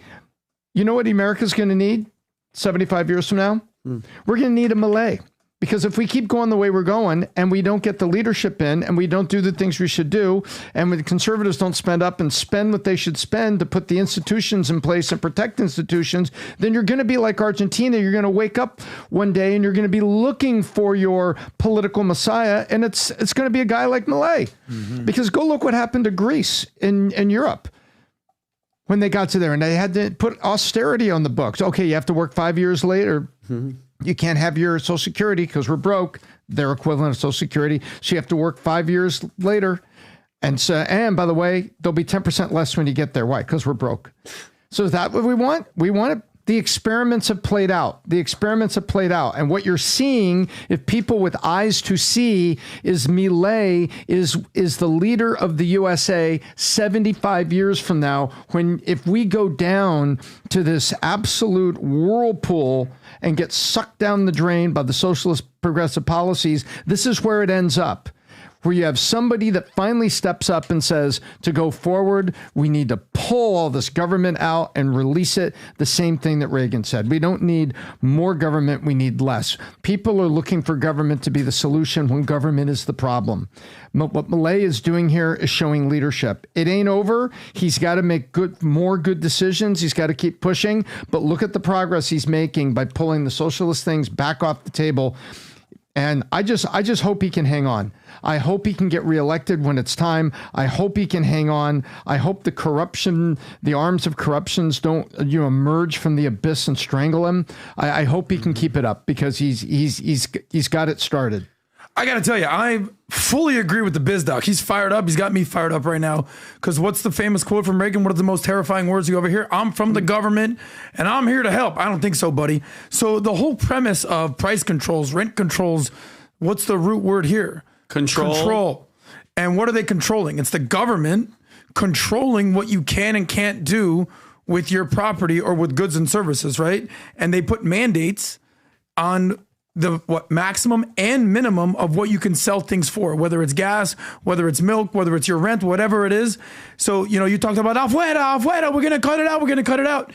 you know what America's going to need 75 years from now? We're going to need a Milei. Because if we keep going the way we're going and we don't get the leadership in and we don't do the things we should do, and when the conservatives don't spend up and spend what they should spend to put the institutions in place and protect institutions, then you're going to be like Argentina. You're going to wake up one day and you're going to be looking for your political messiah, and it's going to be a guy like Milei. Because go look what happened to Greece in Europe when they got to there and they had to put austerity on the books. Okay, you have to work 5 years later. You can't have your Social Security because we're broke. Their equivalent of Social Security. So you have to work 5 years later. And so, and by the way, there'll be 10% less when you get there. Why? Because we're broke. So is that what we want? We want it. The experiments have played out. The experiments have played out. And what you're seeing, if people with eyes to see, is Milei is the leader of the USA 75 years from now, when if we go down to this absolute whirlpool and get sucked down the drain by the socialist progressive policies, this is where it ends up. Where you have somebody that finally steps up and says, to go forward, we need to pull all this government out and release it. The same thing that Reagan said. We don't need more government. We need less. People are looking for government to be the solution when government is the problem. What Milei is doing here is showing leadership. It ain't over. He's got to make more good decisions. He's got to keep pushing. But look at the progress he's making by pulling the socialist things back off the table. And I just hope he can hang on. I hope he can get reelected when it's time. I hope he can hang on. I hope the corruption, the arms of corruptions don't emerge from the abyss and strangle him. I hope he can keep it up because he's got it started. I got to tell you, I fully agree with the biz doc. He's fired up. He's got me fired up right now. Because what's the famous quote from Reagan? What are the most terrifying words you ever hear? I'm from the government and I'm here to help. I don't think so, buddy. So the whole premise of price controls, rent controls, what's the root word here? Control. And what are they controlling? It's the government controlling what you can and can't do with your property or with goods and services, right? And they put mandates on the maximum and minimum of what you can sell things for, whether it's gas, whether it's milk, whether it's your rent, whatever it is. So, you talked about afuera, we're going to cut it out.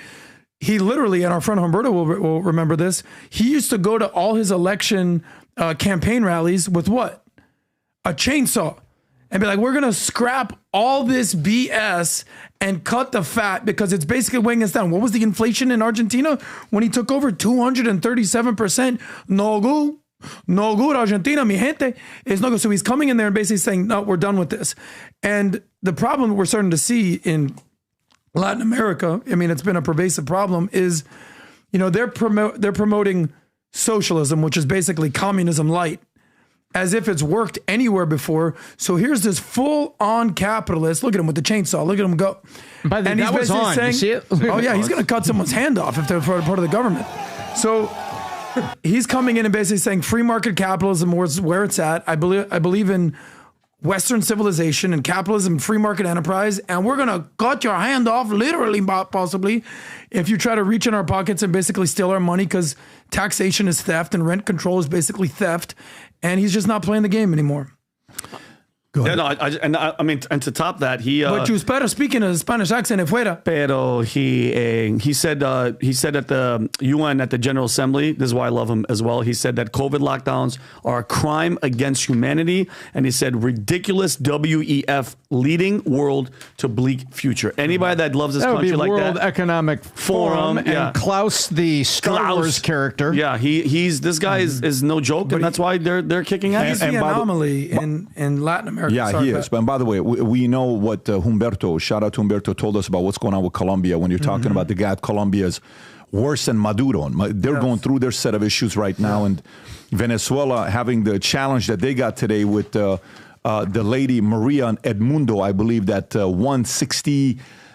He literally, and our friend Humberto will remember this, he used to go to all his election campaign rallies with what? A chainsaw. And be like, we're going to scrap all this BS and cut the fat because it's basically weighing us down. What was the inflation in Argentina when he took over? 237%. No good, Argentina, mi gente. It's no good. So he's coming in there and basically saying, no, we're done with this. And the problem that we're starting to see in Latin America, I mean, it's been a pervasive problem, is, they're promoting socialism, which is basically communism light, as if it's worked anywhere before. So here's this full-on capitalist. Look at him with the chainsaw. Look at him go. By the way, that was on. Saying, you see it? Oh, yeah, he's going to cut someone's hand off if they're part of the government. So he's coming in and basically saying free market capitalism is where it's at. I believe in Western civilization and capitalism, free market enterprise, and we're going to cut your hand off, literally, possibly, if you try to reach in our pockets and basically steal our money, because taxation is theft and rent control is basically theft. And he's just not playing the game anymore. Go ahead. Yeah, no, I mean, and to top that, he. But you better speak in a Spanish accent, fuera. Pero he said at the UN at the General Assembly. This is why I love him as well. He said that COVID lockdowns are a crime against humanity, and he said ridiculous WEF, leading world to bleak future. Anybody that loves this country like World that, Economic Forum, and Klaus, the Star Wars character. Yeah, he's this guy is no joke, and that's why they're kicking ass. He's the anomaly in Latin America. Yeah, he is. But by the way, we know what Humberto, shout out to Humberto, told us about what's going on with Colombia. When you're talking about the gap, Colombia is worse than Maduro. They're going through their set of issues right now. And Venezuela having the challenge that they got today with the lady Maria Edmundo, I believe that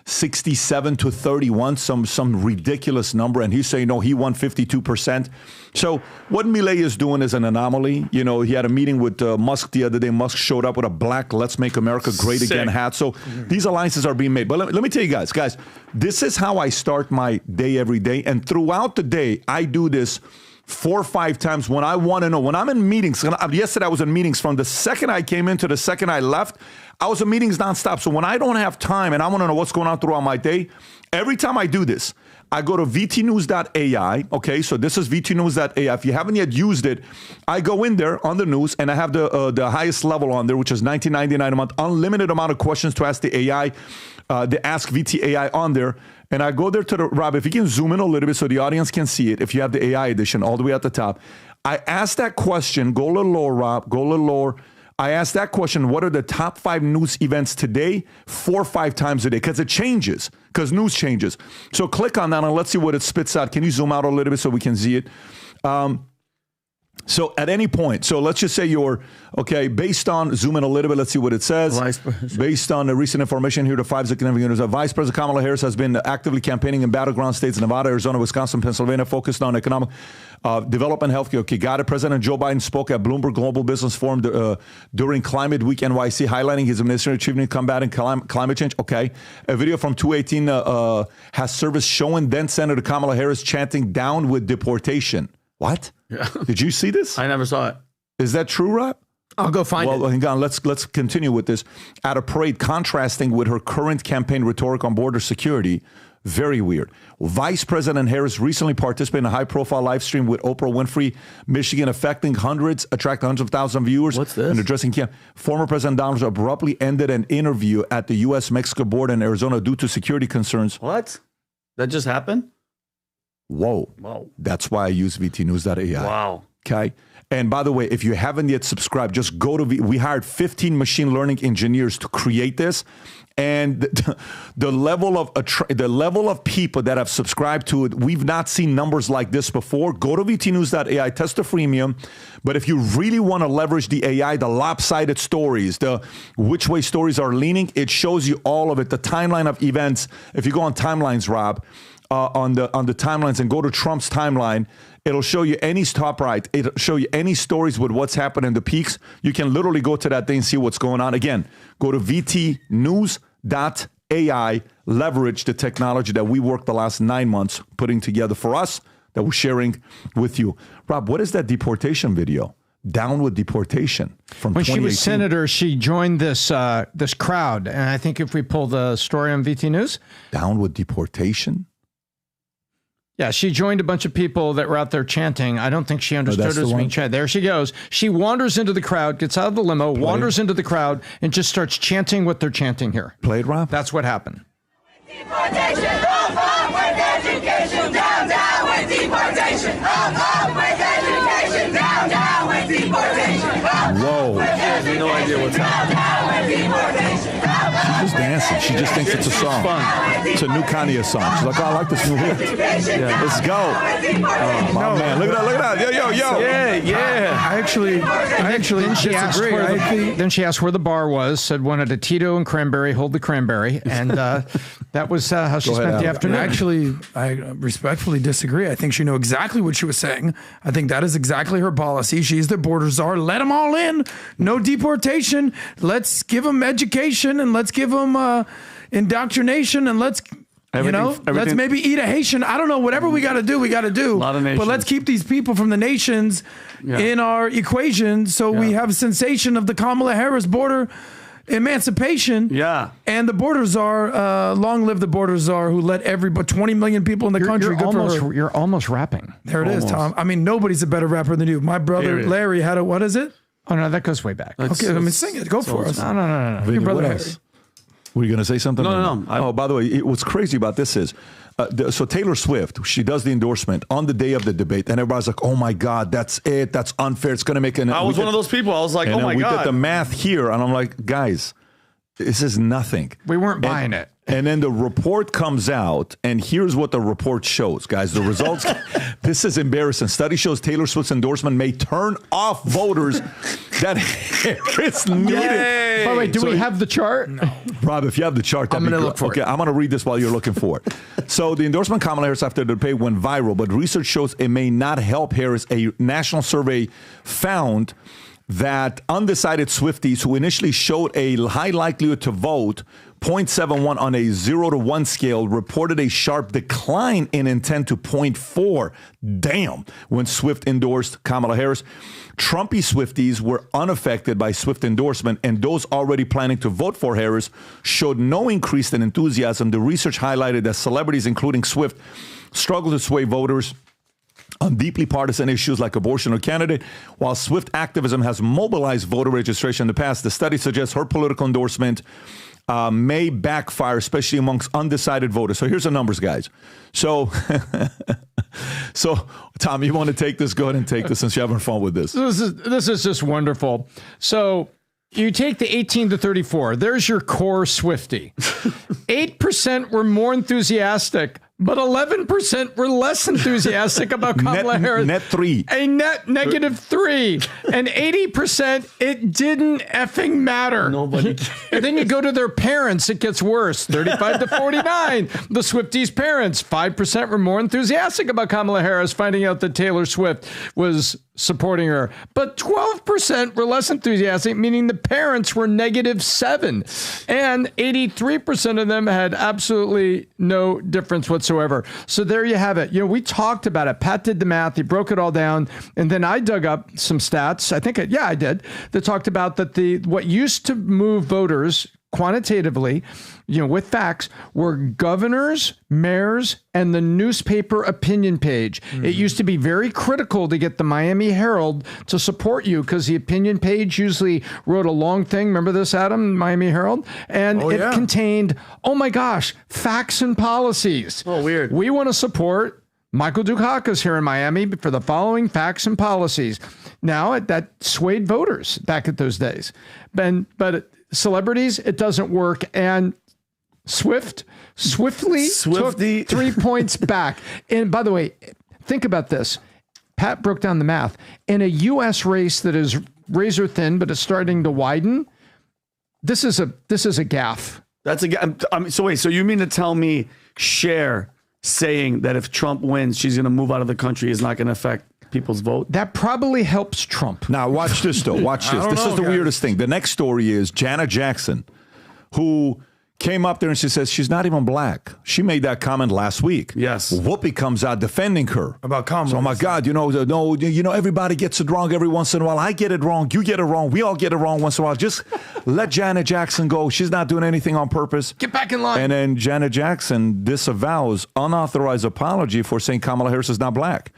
67 to 31, some ridiculous number. And he's saying, no, he won 52%. So what Milei is doing is an anomaly. He had a meeting with Musk the other day. Musk showed up with a black Let's Make America Great Again hat. So these alliances are being made. But let me tell you guys, this is how I start my day every day. And throughout the day, I do this 4 or 5 times when I want to know. When I'm in meetings, yesterday I was in meetings from the second I came in to the second I left. I was in meetings nonstop. So when I don't have time and I want to know what's going on throughout my day, every time I do this, I go to vtnews.ai. Okay, so this is vtnews.ai. If you haven't yet used it, I go in there on the news and I have the highest level on there, which is $19.99 a month, unlimited amount of questions to ask the AI, the Ask VT AI on there. And I go there to the, Rob, if you can zoom in a little bit so the audience can see it, if you have the AI edition all the way at the top, I ask that question, go a little lower, Rob, go a little lower. I ask that question, what are the top 5 news events today, 4 or 5 times a day? Because it changes, because news changes. So click on that and let's see what it spits out. Can you zoom out a little bit so we can see it? So at any point, so let's just say you're, okay, based on, zoom in a little bit, let's see what it says. Based on the recent information here, the 5 significant news, Vice President Kamala Harris has been actively campaigning in battleground states, Nevada, Arizona, Wisconsin, Pennsylvania, focused on economic development, healthcare. Okay, got it. President Joe Biden spoke at Bloomberg Global Business Forum during Climate Week NYC, highlighting his administration achievement combating climate change. Okay. A video from 2018 has surfaced showing then Senator Kamala Harris chanting down with deportation. What? Yeah. Did you see this? I never saw it. Is that true, Rob? I'll go find it. Well, hang on. Let's continue with this. At a parade, contrasting with her current campaign rhetoric on border security. Very weird. Vice President Harris recently participated in a high-profile live stream with Oprah Winfrey, Michigan, attracting hundreds of thousands of viewers. What's this? And addressing camp. Former President Donald Trump abruptly ended an interview at the U.S.-Mexico border in Arizona due to security concerns. What? That just happened? Whoa. That's why I use vtnews.ai. Wow. Okay. And by the way, if you haven't yet subscribed, just go to, we hired 15 machine learning engineers to create this. And the level of people that have subscribed to it, we've not seen numbers like this before. Go to vtnews.ai, test the freemium. But if you really want to leverage the AI, the lopsided stories, the which way stories are leaning, it shows you all of it, the timeline of events. If you go on timelines, Rob, on the timelines and go to Trump's timeline, it'll show you any top right. It'll show you any stories with what's happening in the peaks. You can literally go to that thing and see what's going on. Again, go to vtnews.ai, leverage the technology that we worked the last 9 months putting together for us that we're sharing with you. Rob, what is that deportation video? Down with deportation from when 2018. She was senator, she joined this this crowd. And I think if we pull the story on VT News. Down with deportation? Yeah, she joined a bunch of people that were out there chanting. I don't think she understood it was being chanted. There she goes. She wanders into the crowd, gets out of the limo, wanders into the crowd, and just starts chanting what they're chanting here. Play it, Rob? That's what happened. Deportation, up, up with education, down, down with deportation, up with education, down, down with deportation, Whoa. I have no idea what's happening. She's just dancing. She just thinks it's a song. It's a new Kanye song. She's like, oh, I like this new hit. Yeah. Let's go. Oh, my man. Look at that. Yo. Yeah. I actually disagree. Then she asked where the bar was, said wanted a Tito and cranberry, hold the cranberry. And that was how she spent the afternoon. Actually, I respectfully disagree. I think she knew exactly what she was saying. I think that is exactly her policy. She's the border czar. Let them all in. No deportation. Let's give them education and let's give them indoctrination and let's let's maybe eat a Haitian. I don't know. Whatever we got to do, we got to do. A lot of nations. But let's keep these people from the nations in our equation so we have a sensation of the Kamala Harris border emancipation. Yeah. And the border czar, long live the border czar who let 20 million people in the country. You're almost rapping. There it is, Tom. I mean, nobody's a better rapper than you. My brother Larry had what is it? Oh, no, that goes way back. Okay, let me sing it. Go for us. No. Your brother Harry. Were you going to say something? No. Oh, by the way, what's crazy about this is, so Taylor Swift, she does the endorsement on the day of the debate, and everybody's like, oh my God, that's it. That's unfair. It's going to make an... I was one of those people. I was like, oh my God. We did the math here, and I'm like, guys, this is nothing. We weren't buying it. And then the report comes out, and here's what the report shows, guys. The results, this is embarrassing. Study shows Taylor Swift's endorsement may turn off voters that Harris needed. By the way, do we have the chart? No. Rob, if you have the chart, I'm going to look for it. Okay, I'm going to read this while you're looking for it. So the endorsement Kamala Harris after the debate went viral, but research shows it may not help Harris. A national survey found that undecided Swifties who initially showed a high likelihood to vote 0.71 on a 0 to 1 scale, reported a sharp decline in intent to 0.4. Damn, when Swift endorsed Kamala Harris. Trumpy Swifties were unaffected by Swift endorsement, and those already planning to vote for Harris showed no increase in enthusiasm. The research highlighted that celebrities, including Swift, struggle to sway voters on deeply partisan issues like abortion or candidate. While Swift activism has mobilized voter registration in the past, the study suggests her political endorsement may backfire, especially amongst undecided voters. So here's the numbers, guys. So, Tom, you want to take this? Go ahead and take this since you're having fun with this. This is just wonderful. So you take the 18 to 34. There's your core Swiftie. 8% were more enthusiastic, but 11% were less enthusiastic about Kamala Harris. Net 3. A net negative 3. And 80%, it didn't effing matter. Nobody. And then you go to their parents, it gets worse. 35 to 49. The Swifties' parents, 5% were more enthusiastic about Kamala Harris, finding out that Taylor Swift was supporting her. But 12% were less enthusiastic, meaning the parents were negative 7. And 83% of them had absolutely no difference whatsoever. So there you have it. You know, we talked about it. Pat did the math. He broke it all down. And then I dug up some stats. I did. That talked about that what used to move voters quantitatively, you know, with facts, were governors, mayors, and the newspaper opinion page. Mm-hmm. It used to be very critical to get the Miami Herald to support you because the opinion page usually wrote a long thing. Remember this, Adam? Miami Herald? And it contained, oh my gosh, facts and policies. Oh, weird. We want to support Michael Dukakis here in Miami for the following facts and policies. Now, that swayed voters back at those days. But celebrities, it doesn't work. And swiftly took 3 points back. And by the way, think about this. Pat broke down the math. In a U.S. race that is razor thin, but it's starting to widen, this is a gaffe. That's a gaffe. So wait, so you mean to tell me Cher saying that if Trump wins, she's going to move out of the country is not going to affect people's vote? That probably helps Trump. Now, watch this, though. Watch this. This is the weirdest thing. The next story is Janet Jackson, who came up there and she says she's not even black. She made that comment last week. Yes. Whoopi comes out defending her. About Kamala. So, oh, my God, everybody gets it wrong every once in a while. I get it wrong. You get it wrong. We all get it wrong once in a while. Just let Janet Jackson go. She's not doing anything on purpose. Get back in line. And then Janet Jackson disavows unauthorized apology for saying Kamala Harris is not black.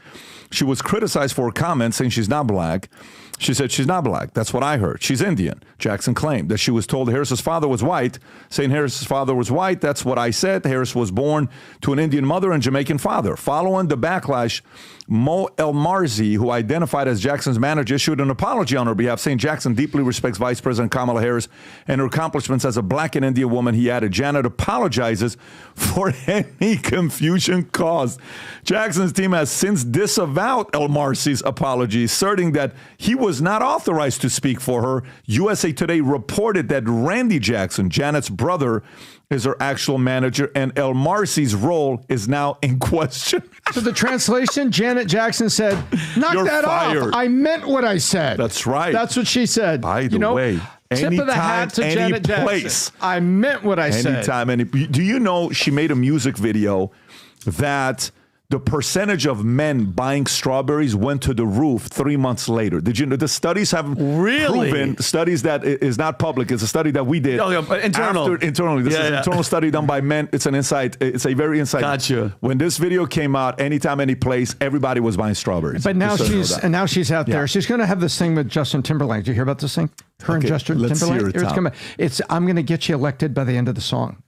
She was criticized for her comment saying she's not black. She said she's not black. That's what I heard. She's Indian. Jackson claimed that she was told Harris's father was white, saying Harris's father was white. That's what I said. Harris was born to an Indian mother and Jamaican father. Following the backlash, Mo Elmarzi, who identified as Jackson's manager, issued an apology on her behalf, saying Jackson deeply respects Vice President Kamala Harris and her accomplishments as a black and Indian woman. He added, Janet apologizes for any confusion caused. Jackson's team has since disavowed Elmarzi's apology, asserting that he was not authorized to speak for her. USA Today reported that Randy Jackson, Janet's brother, is her actual manager, and Elmarzi's role is now in question. So the translation, Janet Jackson said, knock You're that fired. off. I meant what I said. That's right. That's what she said. By the way, tip of the hat to Janet Jackson. I meant what I said. Do you know she made a music video that the percentage of men buying strawberries went to the roof 3 months later? Did you know the studies have proven, studies that is not public, it's a study that we did. Internally. This is an internal study done by men. It's an insight. It's a very insight. Gotcha. When this video came out, anytime, any place, everybody was buying strawberries. But now she's out there. She's going to have this thing with Justin Timberlake. Did you hear about this thing? Her and Justin Timberlake. I'm going to get you elected by the end of the song.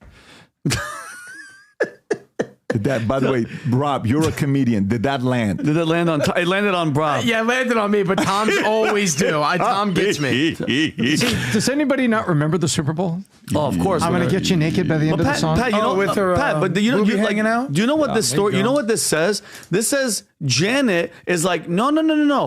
Did that, by the way, Rob, you're a comedian. Did that land? Did it land on? It landed on Rob. Yeah, it landed on me, but Tom's always do. Tom gets me. See, does anybody not remember the Super Bowl? Oh, of course. I'm going to get you naked by the end of the song. Pat, with her but you know, hanging out? Do you know what this story? You know what this says? This says Janet is like, no.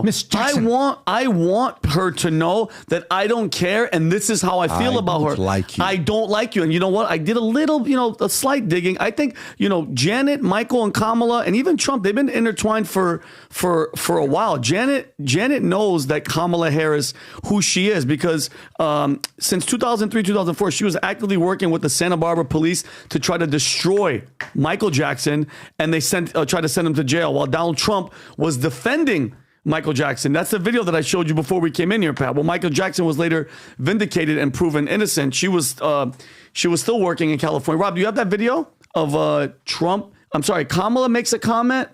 Miss Jackson. I want her to know that I don't care, and this is how I feel about her. Like you. I don't like you, and you know what? I did a little, a slight digging. I think, Janet Janet, Michael, and Kamala, and even Trump, they've been intertwined for a while. Janet knows that Kamala Harris, who she is, because since 2003, 2004, she was actively working with the Santa Barbara police to try to destroy Michael Jackson, and they tried to send him to jail while Donald Trump was defending Michael Jackson. That's the video that I showed you before we came in here, Pat. Well, Michael Jackson was later vindicated and proven innocent. She was still working in California. Rob, do you have that video of Trump? I'm sorry, Kamala makes a comment.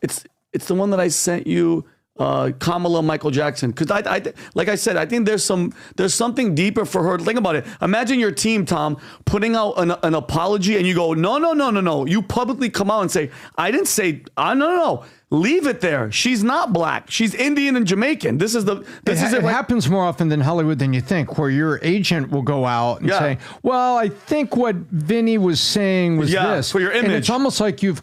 It's the one that I sent you. Kamala, Michael Jackson, because I like I said, I think there's something deeper for her. Think about it. Imagine your team, Tom, putting out an apology, and you go, no. You publicly come out and say, I didn't say, no. Leave it there. She's not black. She's Indian and Jamaican. This is it. It happens more often than Hollywood than you think, where your agent will go out and say, well, I think what Vinny was saying was this. For your image. And it's almost like you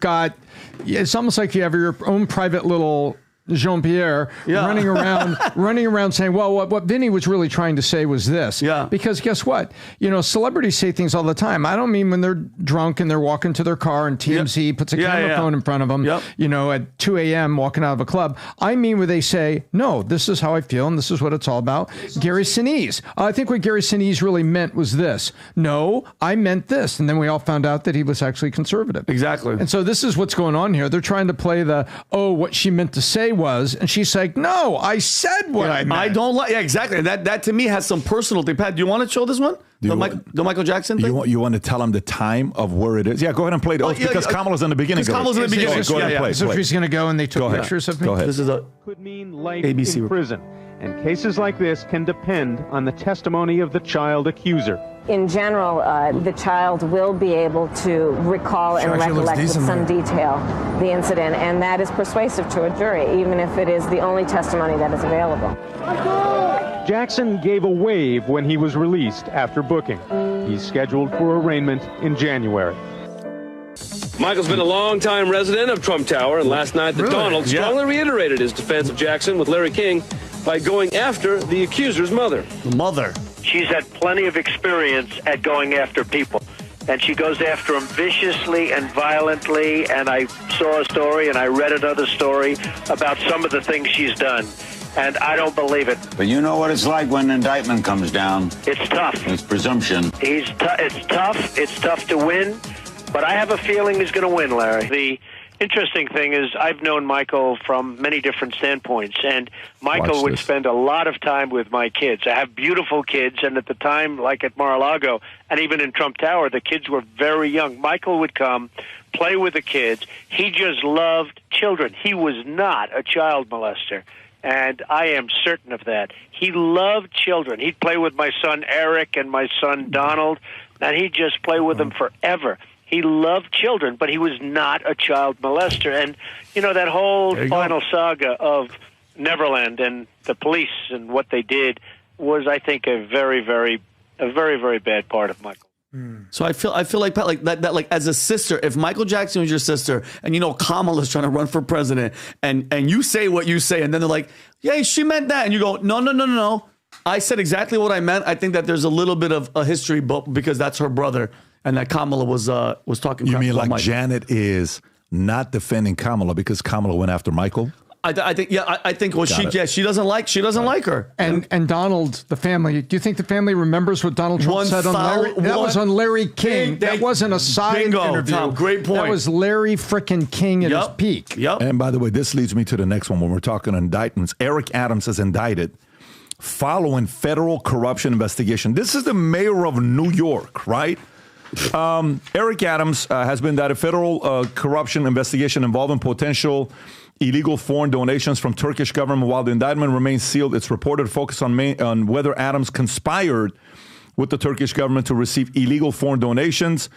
have your own private little Jean-Pierre running around saying, well, what Vinny was really trying to say was this. Yeah. Because guess what? Celebrities say things all the time. I don't mean when they're drunk and they're walking to their car and TMZ puts a camera phone in front of them, at 2 a.m. walking out of a club. I mean when they say, no, this is how I feel and this is what it's all about. Gary Sinise. I think what Gary Sinise really meant was this. No, I meant this. And then we all found out that he was actually conservative. Exactly. And so this is what's going on here. They're trying to play what she meant to say was, and she's like, no, I said what I meant. I don't like, exactly. That to me has some personal thing. Pat, do you want to show this one? The Michael Jackson thing? You want to tell him the time of where it is? Yeah, go ahead and play it. Because Kamala's in the beginning. Kamala's in the beginning. Go ahead and play. So she's going to go and they took pictures of me? Go ahead. This is could mean life ABC in prison. And cases like this can depend on the testimony of the child accuser. In general, the child will be able to recall and recollect with some detail the incident, and that is persuasive to a jury, even if it is the only testimony that is available. Jackson gave a wave when he was released after booking. He's scheduled for arraignment in January. Michael's been a long-time resident of Trump Tower, and last night Donald strongly reiterated his defense of Jackson with Larry King by going after the accuser's mother. The mother. She's had plenty of experience at going after people, and she goes after them viciously and violently, and I saw a story and I read another story about some of the things she's done, and I don't believe it. But you know what it's like when an indictment comes down. It's tough. It's presumption. It's tough. It's tough to win, but I have a feeling he's going to win, Larry. The interesting thing is I've known Michael from many different standpoints, and Michael would spend a lot of time with my kids. I have beautiful kids, and at the time, like at Mar-a-Lago, and even in Trump Tower, the kids were very young. Michael would come, play with the kids. He just loved children. He was not a child molester, and I am certain of that. He loved children. He'd play with my son Eric and my son Donald, and he'd just play with them forever. He loved children, but he was not a child molester. And, that whole final saga of Neverland and the police and what they did was, I think, a very, very bad part of Michael. So I feel like, Pat, like that like as a sister, if Michael Jackson was your sister and Kamala's trying to run for president and you say what you say and then they're like, yeah, she meant that. And you go, no. I said exactly what I meant. I think that there's a little bit of a history book because that's her brother. And that Kamala was talking. You mean like Mike. Janet is not defending Kamala because Kamala went after Michael? I think she doesn't like her. And Donald, the family. Do you think the family remembers what Donald Trump said on Larry? That was on Larry King. That wasn't a side interview. Tom, great point. That was Larry frickin' King at his peak. Yep. And by the way, this leads me to the next one when we're talking indictments. Eric Adams is indicted following federal corruption investigation. This is the mayor of New York, right? Eric Adams has been indicted federal corruption investigation involving potential illegal foreign donations from Turkish government. While the indictment remains sealed, it's reported to focus on whether Adams conspired with the Turkish government to receive illegal foreign donations.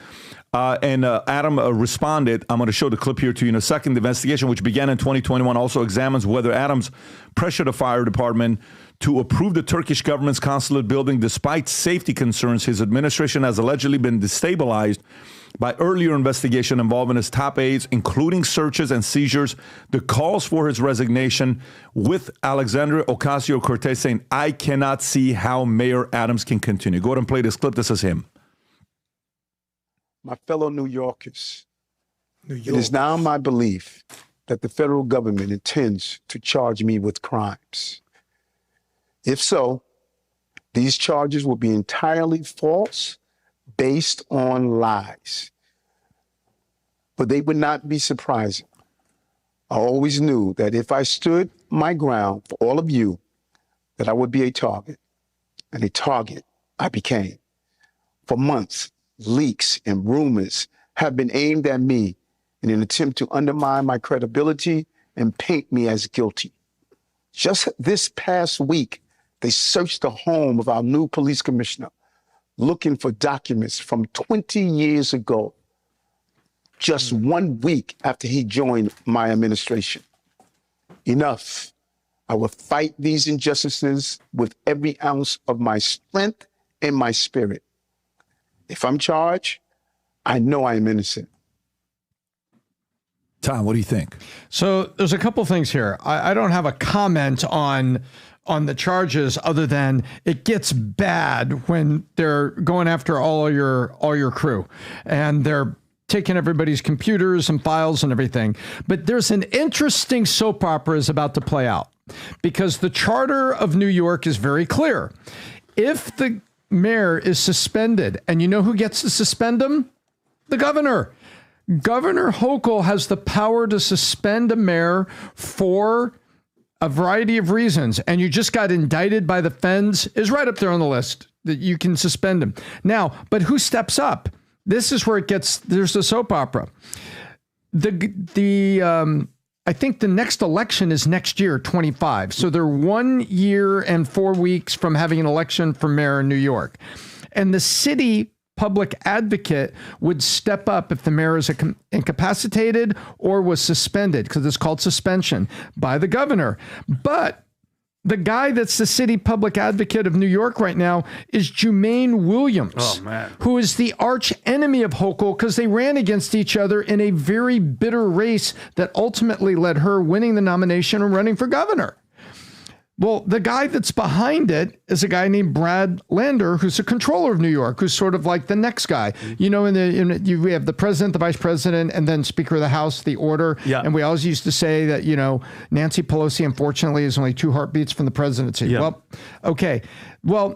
And Adam responded. I'm going to show the clip here to you in a second. The investigation, which began in 2021, also examines whether Adams pressured the fire department to approve the Turkish government's consulate building despite safety concerns. His administration has allegedly been destabilized by earlier investigation involving his top aides, including searches and seizures. The calls for his resignation with Alexandria Ocasio-Cortez saying, I cannot see how Mayor Adams can continue. Go ahead and play this clip. This is him. My fellow New Yorkers, it is now my belief that the federal government intends to charge me with crimes. If so, these charges will be entirely false, based on lies. But they would not be surprising. I always knew that if I stood my ground for all of you, that I would be a target. And a target I became. For months, leaks and rumors have been aimed at me in an attempt to undermine my credibility and paint me as guilty. Just this past week, they searched the home of our new police commissioner, looking for documents from 20 years ago, just 1 week after he joined my administration. Enough. I will fight these injustices with every ounce of my strength and my spirit. If I'm charged, I know I am innocent. Tom, what do you think? So there's a couple things here. I don't have a comment on the charges other than it gets bad when they're going after all your crew and they're taking everybody's computers and files and everything. But there's an interesting soap opera is about to play out because the charter of New York is very clear. If the mayor is suspended, and you know who gets to suspend him? The governor. Governor Hochul has the power to suspend a mayor for a variety of reasons, and you just got indicted by the feds is right up there on the list that you can suspend him. Now, but who steps up? This is where it gets, there's the soap opera. I think the next election is next year, 25. So they're 1 year and 4 weeks from having an election for mayor in New York. And the city public advocate would step up if the mayor is incapacitated or was suspended, because it's called suspension by the governor. But the guy that's the city public advocate of New York right now is Jumaine Williams, who is the arch enemy of Hochul because they ran against each other in a very bitter race that ultimately led her winning the nomination and running for governor. Well, the guy that's behind it is a guy named Brad Lander, who's a controller of New York, who's sort of like the next guy. You know, we have the president, the vice president, and then Speaker of the House, the order. Yeah. And we always used to say that, you know, Nancy Pelosi, unfortunately, is only 2 heartbeats from the presidency. Yeah. Well, okay. Well,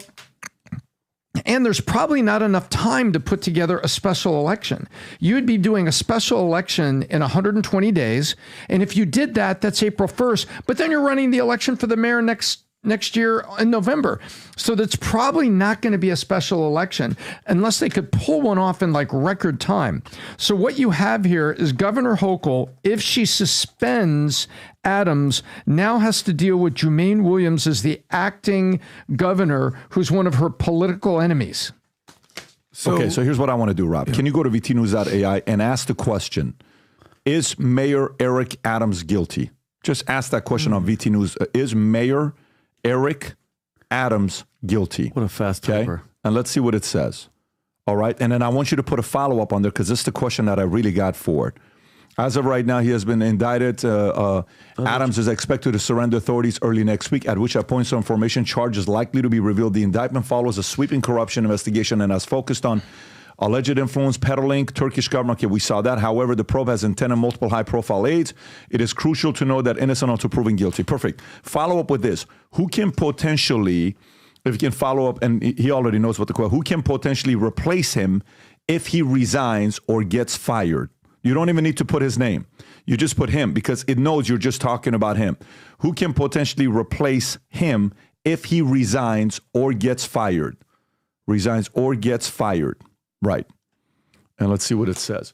and there's probably not enough time to put together a special election. You'd be doing a special election in 120 days. And if you did that, that's April 1st. But then you're running the election for the mayor next year in November. So that's probably not going to be a special election unless they could pull one off in like record time. So what you have here is Governor Hochul, if she suspends Adams, now has to deal with Jumaine Williams as the acting governor, who's one of her political enemies. So here's what I want to do, Rob. Yeah. Can you go to vtnews.ai and ask the question, is Mayor Eric Adams guilty? Just ask that question on VT News. Is Mayor Eric Adams guilty? What a fast typer. And let's see what it says. All right. And then I want you to put a follow-up on there because this is the question that I really got for it. As of right now, he has been indicted. Adams is expected to surrender authorities early next week, at which point some information charges likely to be revealed. The indictment follows a sweeping corruption investigation and has focused on alleged influence, peddling, Turkish government. Okay, we saw that. However, the probe has intended multiple high-profile aids. It is crucial to know that innocent until proven guilty. Perfect. Follow up with this. Who can potentially, if you can follow up, and he already knows what the question, who can potentially replace him if he resigns or gets fired? You don't even need to put his name. You just put him because it knows you're just talking about him. Who can potentially replace him if he resigns or gets fired? Resigns or gets fired. Right. And let's see what it says.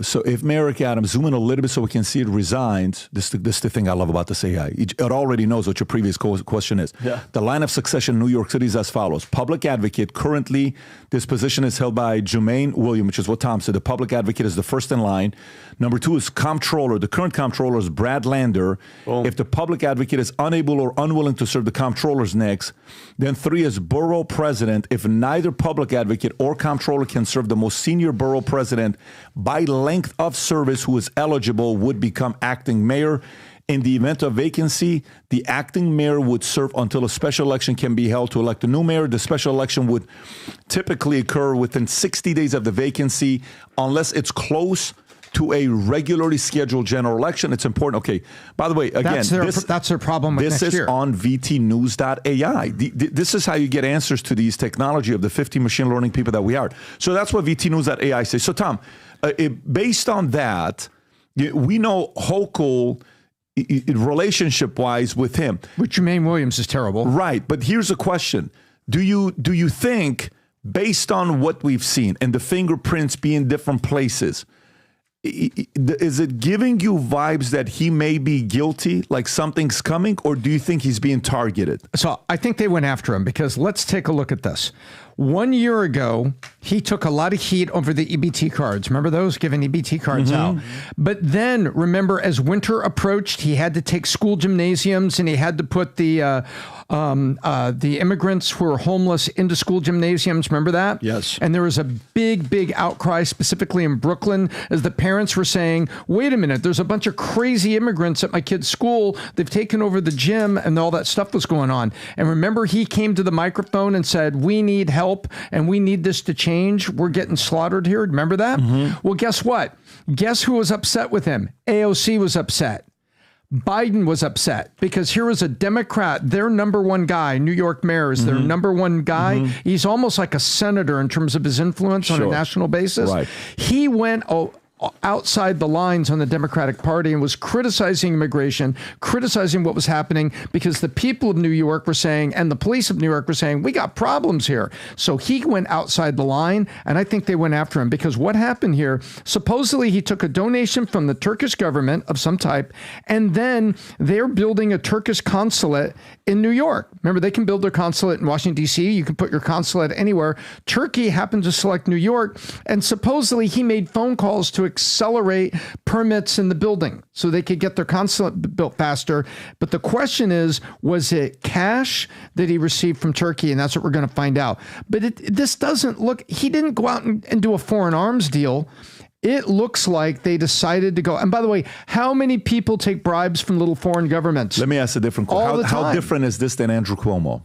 So if Mayor Eric Adams, zoom in a little bit so we can see it, resigns, this is the thing I love about this AI. It already knows what your previous question is. Yeah. The line of succession in New York City is as follows. Public advocate, currently this position is held by Jumaine Williams, which is what Tom said. The public advocate is the first in line. Number 2 is comptroller. The current comptroller is Brad Lander. Boom. If the public advocate is unable or unwilling to serve, the comptroller's next. Then 3 is borough president. If neither public advocate or comptroller can serve, the most senior borough president by length of service who is eligible would become acting mayor. In the event of vacancy, the acting mayor would serve until a special election can be held to elect a new mayor. The special election would typically occur within 60 days of the vacancy, unless it's close to a regularly scheduled general election. It's important. Okay. By the way, again, that's their problem with this next is year. on VTnews.ai. This is how you get answers to these technology of the 50 machine learning people that we are. So that's what VTnews.ai says. So Tom, based on that, we know Hochul, relationship-wise with him. With Jermaine Williams is terrible. Right. But here's a question. Do you think, based on what we've seen and the fingerprints being different places, is it giving you vibes that he may be guilty, like something's coming, or do you think he's being targeted? So I think they went after him because let's take a look at this. 1 year ago, he took a lot of heat over the EBT cards. Remember those? Giving EBT cards out. But then, remember, as winter approached, he had to take school gymnasiums and he had to put the immigrants who were homeless into school gymnasiums. Remember that? Yes. And there was a big outcry, specifically in Brooklyn, as the parents were saying, wait a minute, there's a bunch of crazy immigrants at my kid's school. They've taken over the gym, and all that stuff was going on. And remember, he came to the microphone and said, we need help and we need this to change. We're getting slaughtered here. Remember that? Well, guess what? Guess who was upset with him? AOC was upset. Biden was upset because here was a Democrat, their number one guy, New York mayor is their number one guy. He's almost like a senator in terms of his influence on a national basis. Right. He went outside the lines on the Democratic Party and was criticizing immigration, criticizing what was happening because the people of New York were saying, and the police of New York were saying, we got problems here. So he went outside the line, and I think they went after him because what happened here, supposedly he took a donation from the Turkish government of some type, and then they're building a Turkish consulate in New York. Remember, they can build their consulate in Washington, D.C. You can put your consulate anywhere. Turkey happened to select New York, and supposedly he made phone calls to accelerate permits in the building so they could get their consulate built faster. But the question is, was it cash that he received from Turkey? And that's what we're going to find out. But this doesn't look, he didn't go out and do a foreign arms deal. It looks like they decided to go. And by the way, how many people take bribes from little foreign governments? Let me ask a different question. How different is this than Andrew Cuomo?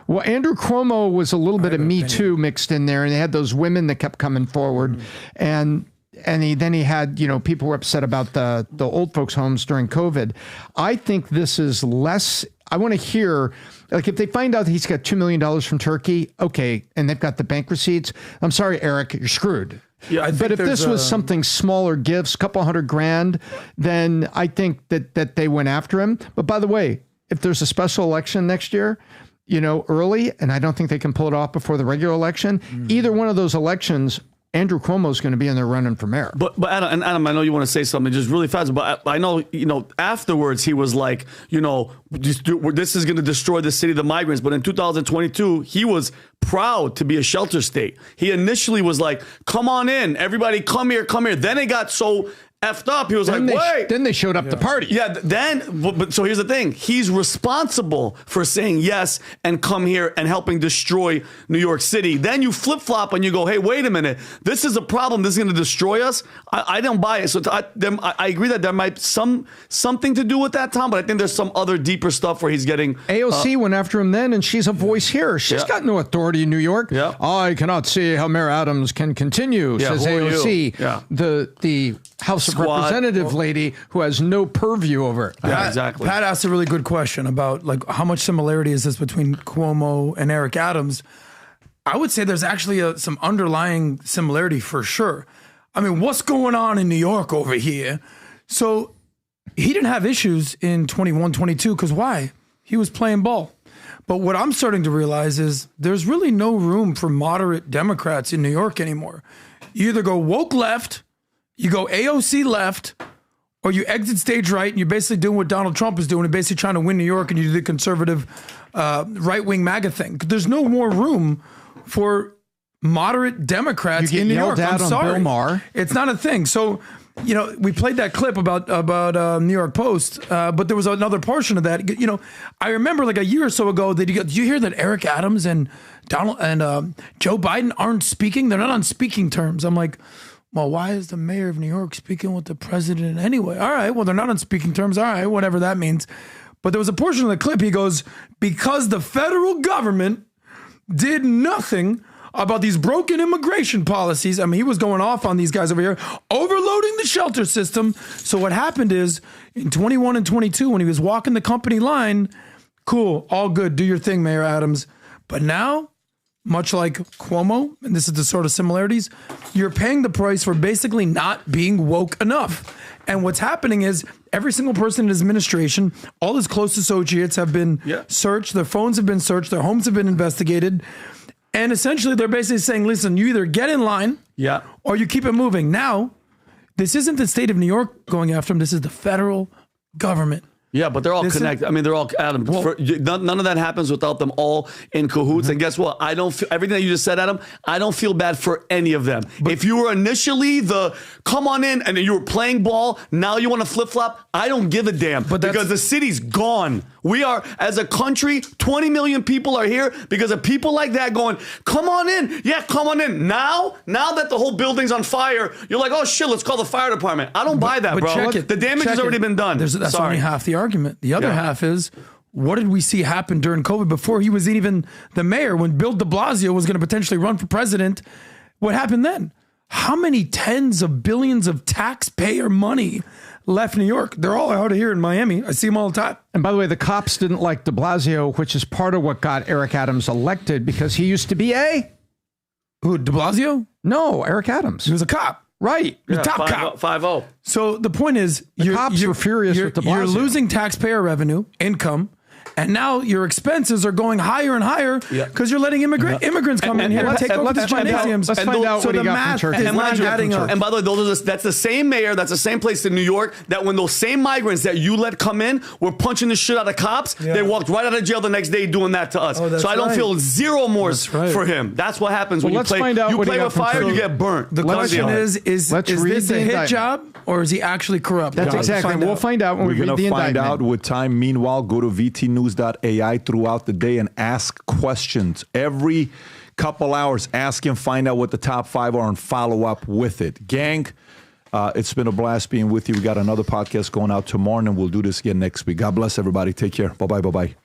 Well, Andrew Cuomo was a little bit of Me Too mixed in there, and they had those women that kept coming forward, and he had, people were upset about the old folks' homes during COVID. I think this is less. I want to hear, like, if they find out that he's got $2 million from Turkey, okay, and they've got the bank receipts. I'm sorry, Eric, you're screwed. Yeah, but if this was something smaller gifts, a couple $100,000, then I think that they went after him. But by the way, if there's a special election next year, early, and I don't think they can pull it off before the regular election, either one of those elections, Andrew Cuomo is going to be in there running for mayor. But Adam, I know you want to say something just really fast, but I know, afterwards he was like, this is going to destroy the city of the migrants. But in 2022, he was proud to be a shelter state. He initially was like, come on in, everybody come here. Then it got so effed up. He was wait. Then they showed up to party. Yeah, but so here's the thing. He's responsible for saying yes and come here and helping destroy New York City. Then you flip-flop and you go, hey, wait a minute. This is a problem. This is going to destroy us. I don't buy it. So I agree that there might be something to do with that, Tom, but I think there's some other deeper stuff where he's getting... AOC went after him then, and she's a voice here. She's got no authority in New York. Yeah. I cannot see how Mayor Adams can continue, says AOC. Yeah. The House of Representative lady who has no purview over it. Yeah, exactly. Pat asked a really good question about how much similarity is this between Cuomo and Eric Adams. I would say there's actually some underlying similarity for sure. I mean, what's going on in New York over here? So he didn't have issues in 21, 22 because why? He was playing ball. But what I'm starting to realize is there's really no room for moderate Democrats in New York anymore. You either go woke left, you go AOC left, or you exit stage right, and you're basically doing what Donald Trump is doing, and basically trying to win New York, and you do the conservative right-wing MAGA thing. There's no more room for moderate Democrats in New York. I'm sorry. Bill Maher. It's not a thing. So, we played that clip about New York Post, but there was another portion of that. I remember like a year or so ago, did you hear that Eric Adams and Donald and Joe Biden aren't speaking? They're not on speaking terms. I'm like, well, why is the mayor of New York speaking with the president anyway? All right, well, they're not on speaking terms. All right, whatever that means. But there was a portion of the clip, he goes, because the federal government did nothing about these broken immigration policies. I mean, he was going off on these guys over here, overloading the shelter system. So what happened is, in 21 and 22, when he was walking the company line, cool, all good, do your thing, Mayor Adams. But now, much like Cuomo, and this is the sort of similarities, you're paying the price for basically not being woke enough. And what's happening is every single person in his administration, all his close associates have been searched, their phones have been searched, their homes have been investigated. And essentially they're basically saying, listen, you either get in line or you keep it moving. Now, this isn't the state of New York going after him. This is the federal government. Yeah, but they're all connected. I mean, they're all, Adam, none of that happens without them all in cahoots. And guess what? I don't feel, everything that you just said, Adam, I don't feel bad for any of them. But if you were initially the come on in and you were playing ball, now you want to flip-flop, I don't give a damn because the city's gone. We are, as a country, 20 million people are here because of people like that going, come on in. Yeah, come on in. Now that the whole building's on fire, you're like, oh shit, let's call the fire department. I don't buy that, bro. The damage has already been done. That's only half the argument. The other half is, what did we see happen during COVID before he was even the mayor, when Bill de Blasio was going to potentially run for president? What happened then? How many tens of billions of taxpayer money left New York? They're all out of here in Miami. I see them all the time. And by the way, the cops didn't like de Blasio, which is part of what got Eric Adams elected, because he used to be Who, de Blasio? No, Eric Adams. He was a cop. Right. The top cop. 5-0. So the point is, the cops were furious with de Blasio. You're losing taxpayer revenue, income, and now your expenses are going higher and higher because you're letting immigrants come in here and take over these gymnasiums. Let's find out what he got from Turkey. Is not adding up. And by the way, that's the same mayor, that's the same place in New York, that when those same migrants that you let come in were punching the shit out of cops, they walked right out of jail the next day doing that to us. So I don't feel zero remorse for him. That's what happens when you play with fire, you get burnt. The question is this a hit job or is he actually corrupt? That's exactly. We'll find out when we read the indictment. We're going to find out with time. Meanwhile, go to vtnews.ai throughout the day and ask questions. Every couple hours, ask and find out what the top 5 are and follow up with it. Gang, it's been a blast being with you. We got another podcast going out tomorrow, and we'll do this again next week. God bless everybody. Take care. Bye-bye. Bye-bye.